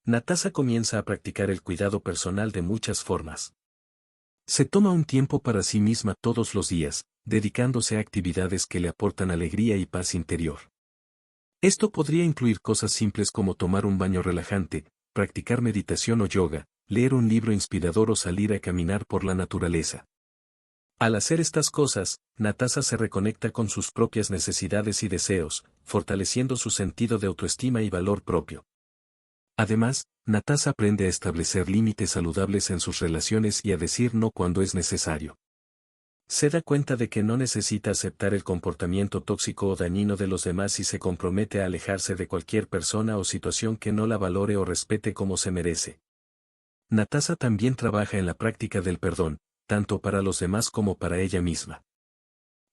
Natasa comienza a practicar el cuidado personal de muchas formas. Se toma un tiempo para sí misma todos los días, dedicándose a actividades que le aportan alegría y paz interior. Esto podría incluir cosas simples como tomar un baño relajante, practicar meditación o yoga, leer un libro inspirador o salir a caminar por la naturaleza. Al hacer estas cosas, Natasa se reconecta con sus propias necesidades y deseos, fortaleciendo su sentido de autoestima y valor propio. Además, Natasa aprende a establecer límites saludables en sus relaciones y a decir no cuando es necesario. Se da cuenta de que no necesita aceptar el comportamiento tóxico o dañino de los demás y se compromete a alejarse de cualquier persona o situación que no la valore o respete como se merece. Natasa también trabaja en la práctica del perdón, tanto para los demás como para ella misma.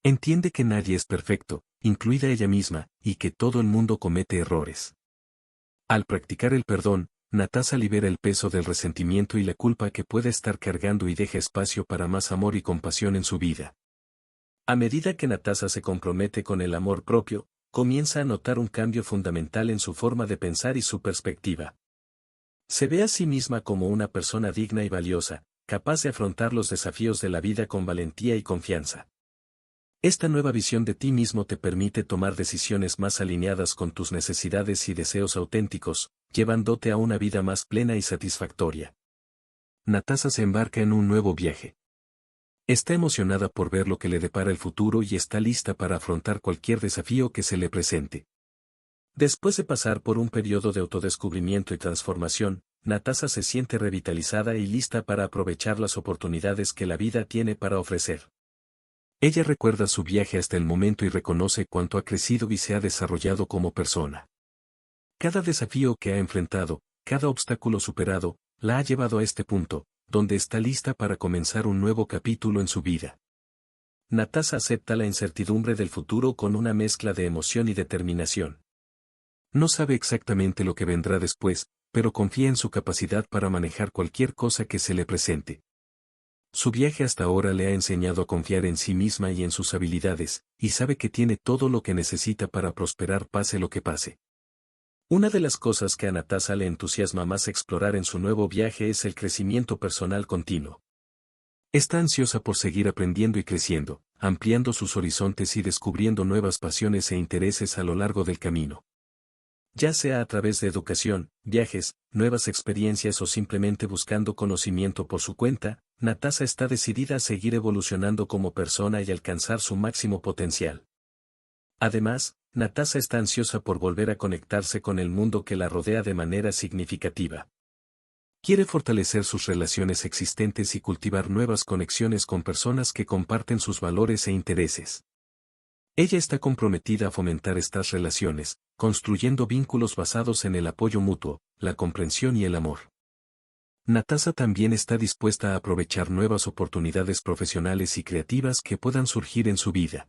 Entiende que nadie es perfecto, incluida ella misma, y que todo el mundo comete errores. Al practicar el perdón, Natasa libera el peso del resentimiento y la culpa que puede estar cargando y deja espacio para más amor y compasión en su vida. A medida que Natasa se compromete con el amor propio, comienza a notar un cambio fundamental en su forma de pensar y su perspectiva. Se ve a sí misma como una persona digna y valiosa, capaz de afrontar los desafíos de la vida con valentía y confianza. Esta nueva visión de ti mismo te permite tomar decisiones más alineadas con tus necesidades y deseos auténticos, llevándote a una vida más plena y satisfactoria. Natasa se embarca en un nuevo viaje. Está emocionada por ver lo que le depara el futuro y está lista para afrontar cualquier desafío que se le presente. Después de pasar por un periodo de autodescubrimiento y transformación, Natasa se siente revitalizada y lista para aprovechar las oportunidades que la vida tiene para ofrecer. Ella recuerda su viaje hasta el momento y reconoce cuánto ha crecido y se ha desarrollado como persona. Cada desafío que ha enfrentado, cada obstáculo superado, la ha llevado a este punto, donde está lista para comenzar un nuevo capítulo en su vida. Natasa acepta la incertidumbre del futuro con una mezcla de emoción y determinación. No sabe exactamente lo que vendrá después, pero confía en su capacidad para manejar cualquier cosa que se le presente. Su viaje hasta ahora le ha enseñado a confiar en sí misma y en sus habilidades, y sabe que tiene todo lo que necesita para prosperar pase lo que pase. Una de las cosas que a Natasa le entusiasma más explorar en su nuevo viaje es el crecimiento personal continuo. Está ansiosa por seguir aprendiendo y creciendo, ampliando sus horizontes y descubriendo nuevas pasiones e intereses a lo largo del camino. Ya sea a través de educación, viajes, nuevas experiencias o simplemente buscando conocimiento por su cuenta, Natasa está decidida a seguir evolucionando como persona y alcanzar su máximo potencial. Además, Natasa está ansiosa por volver a conectarse con el mundo que la rodea de manera significativa. Quiere fortalecer sus relaciones existentes y cultivar nuevas conexiones con personas que comparten sus valores e intereses. Ella está comprometida a fomentar estas relaciones, construyendo vínculos basados en el apoyo mutuo, la comprensión y el amor. Natasa también está dispuesta a aprovechar nuevas oportunidades profesionales y creativas que puedan surgir en su vida.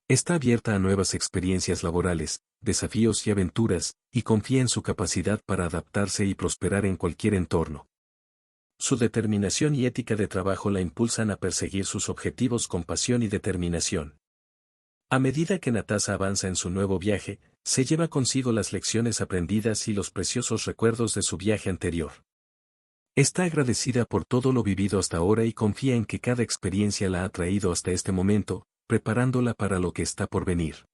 Está abierta a nuevas experiencias laborales, desafíos y aventuras, y confía en su capacidad para adaptarse y prosperar en cualquier entorno. Su determinación y ética de trabajo la impulsan a perseguir sus objetivos con pasión y determinación. A medida que Natasa avanza en su nuevo viaje, se lleva consigo las lecciones aprendidas y los preciosos recuerdos de su viaje anterior. Está agradecida por todo lo vivido hasta ahora y confía en que cada experiencia la ha traído hasta este momento, preparándola para lo que está por venir.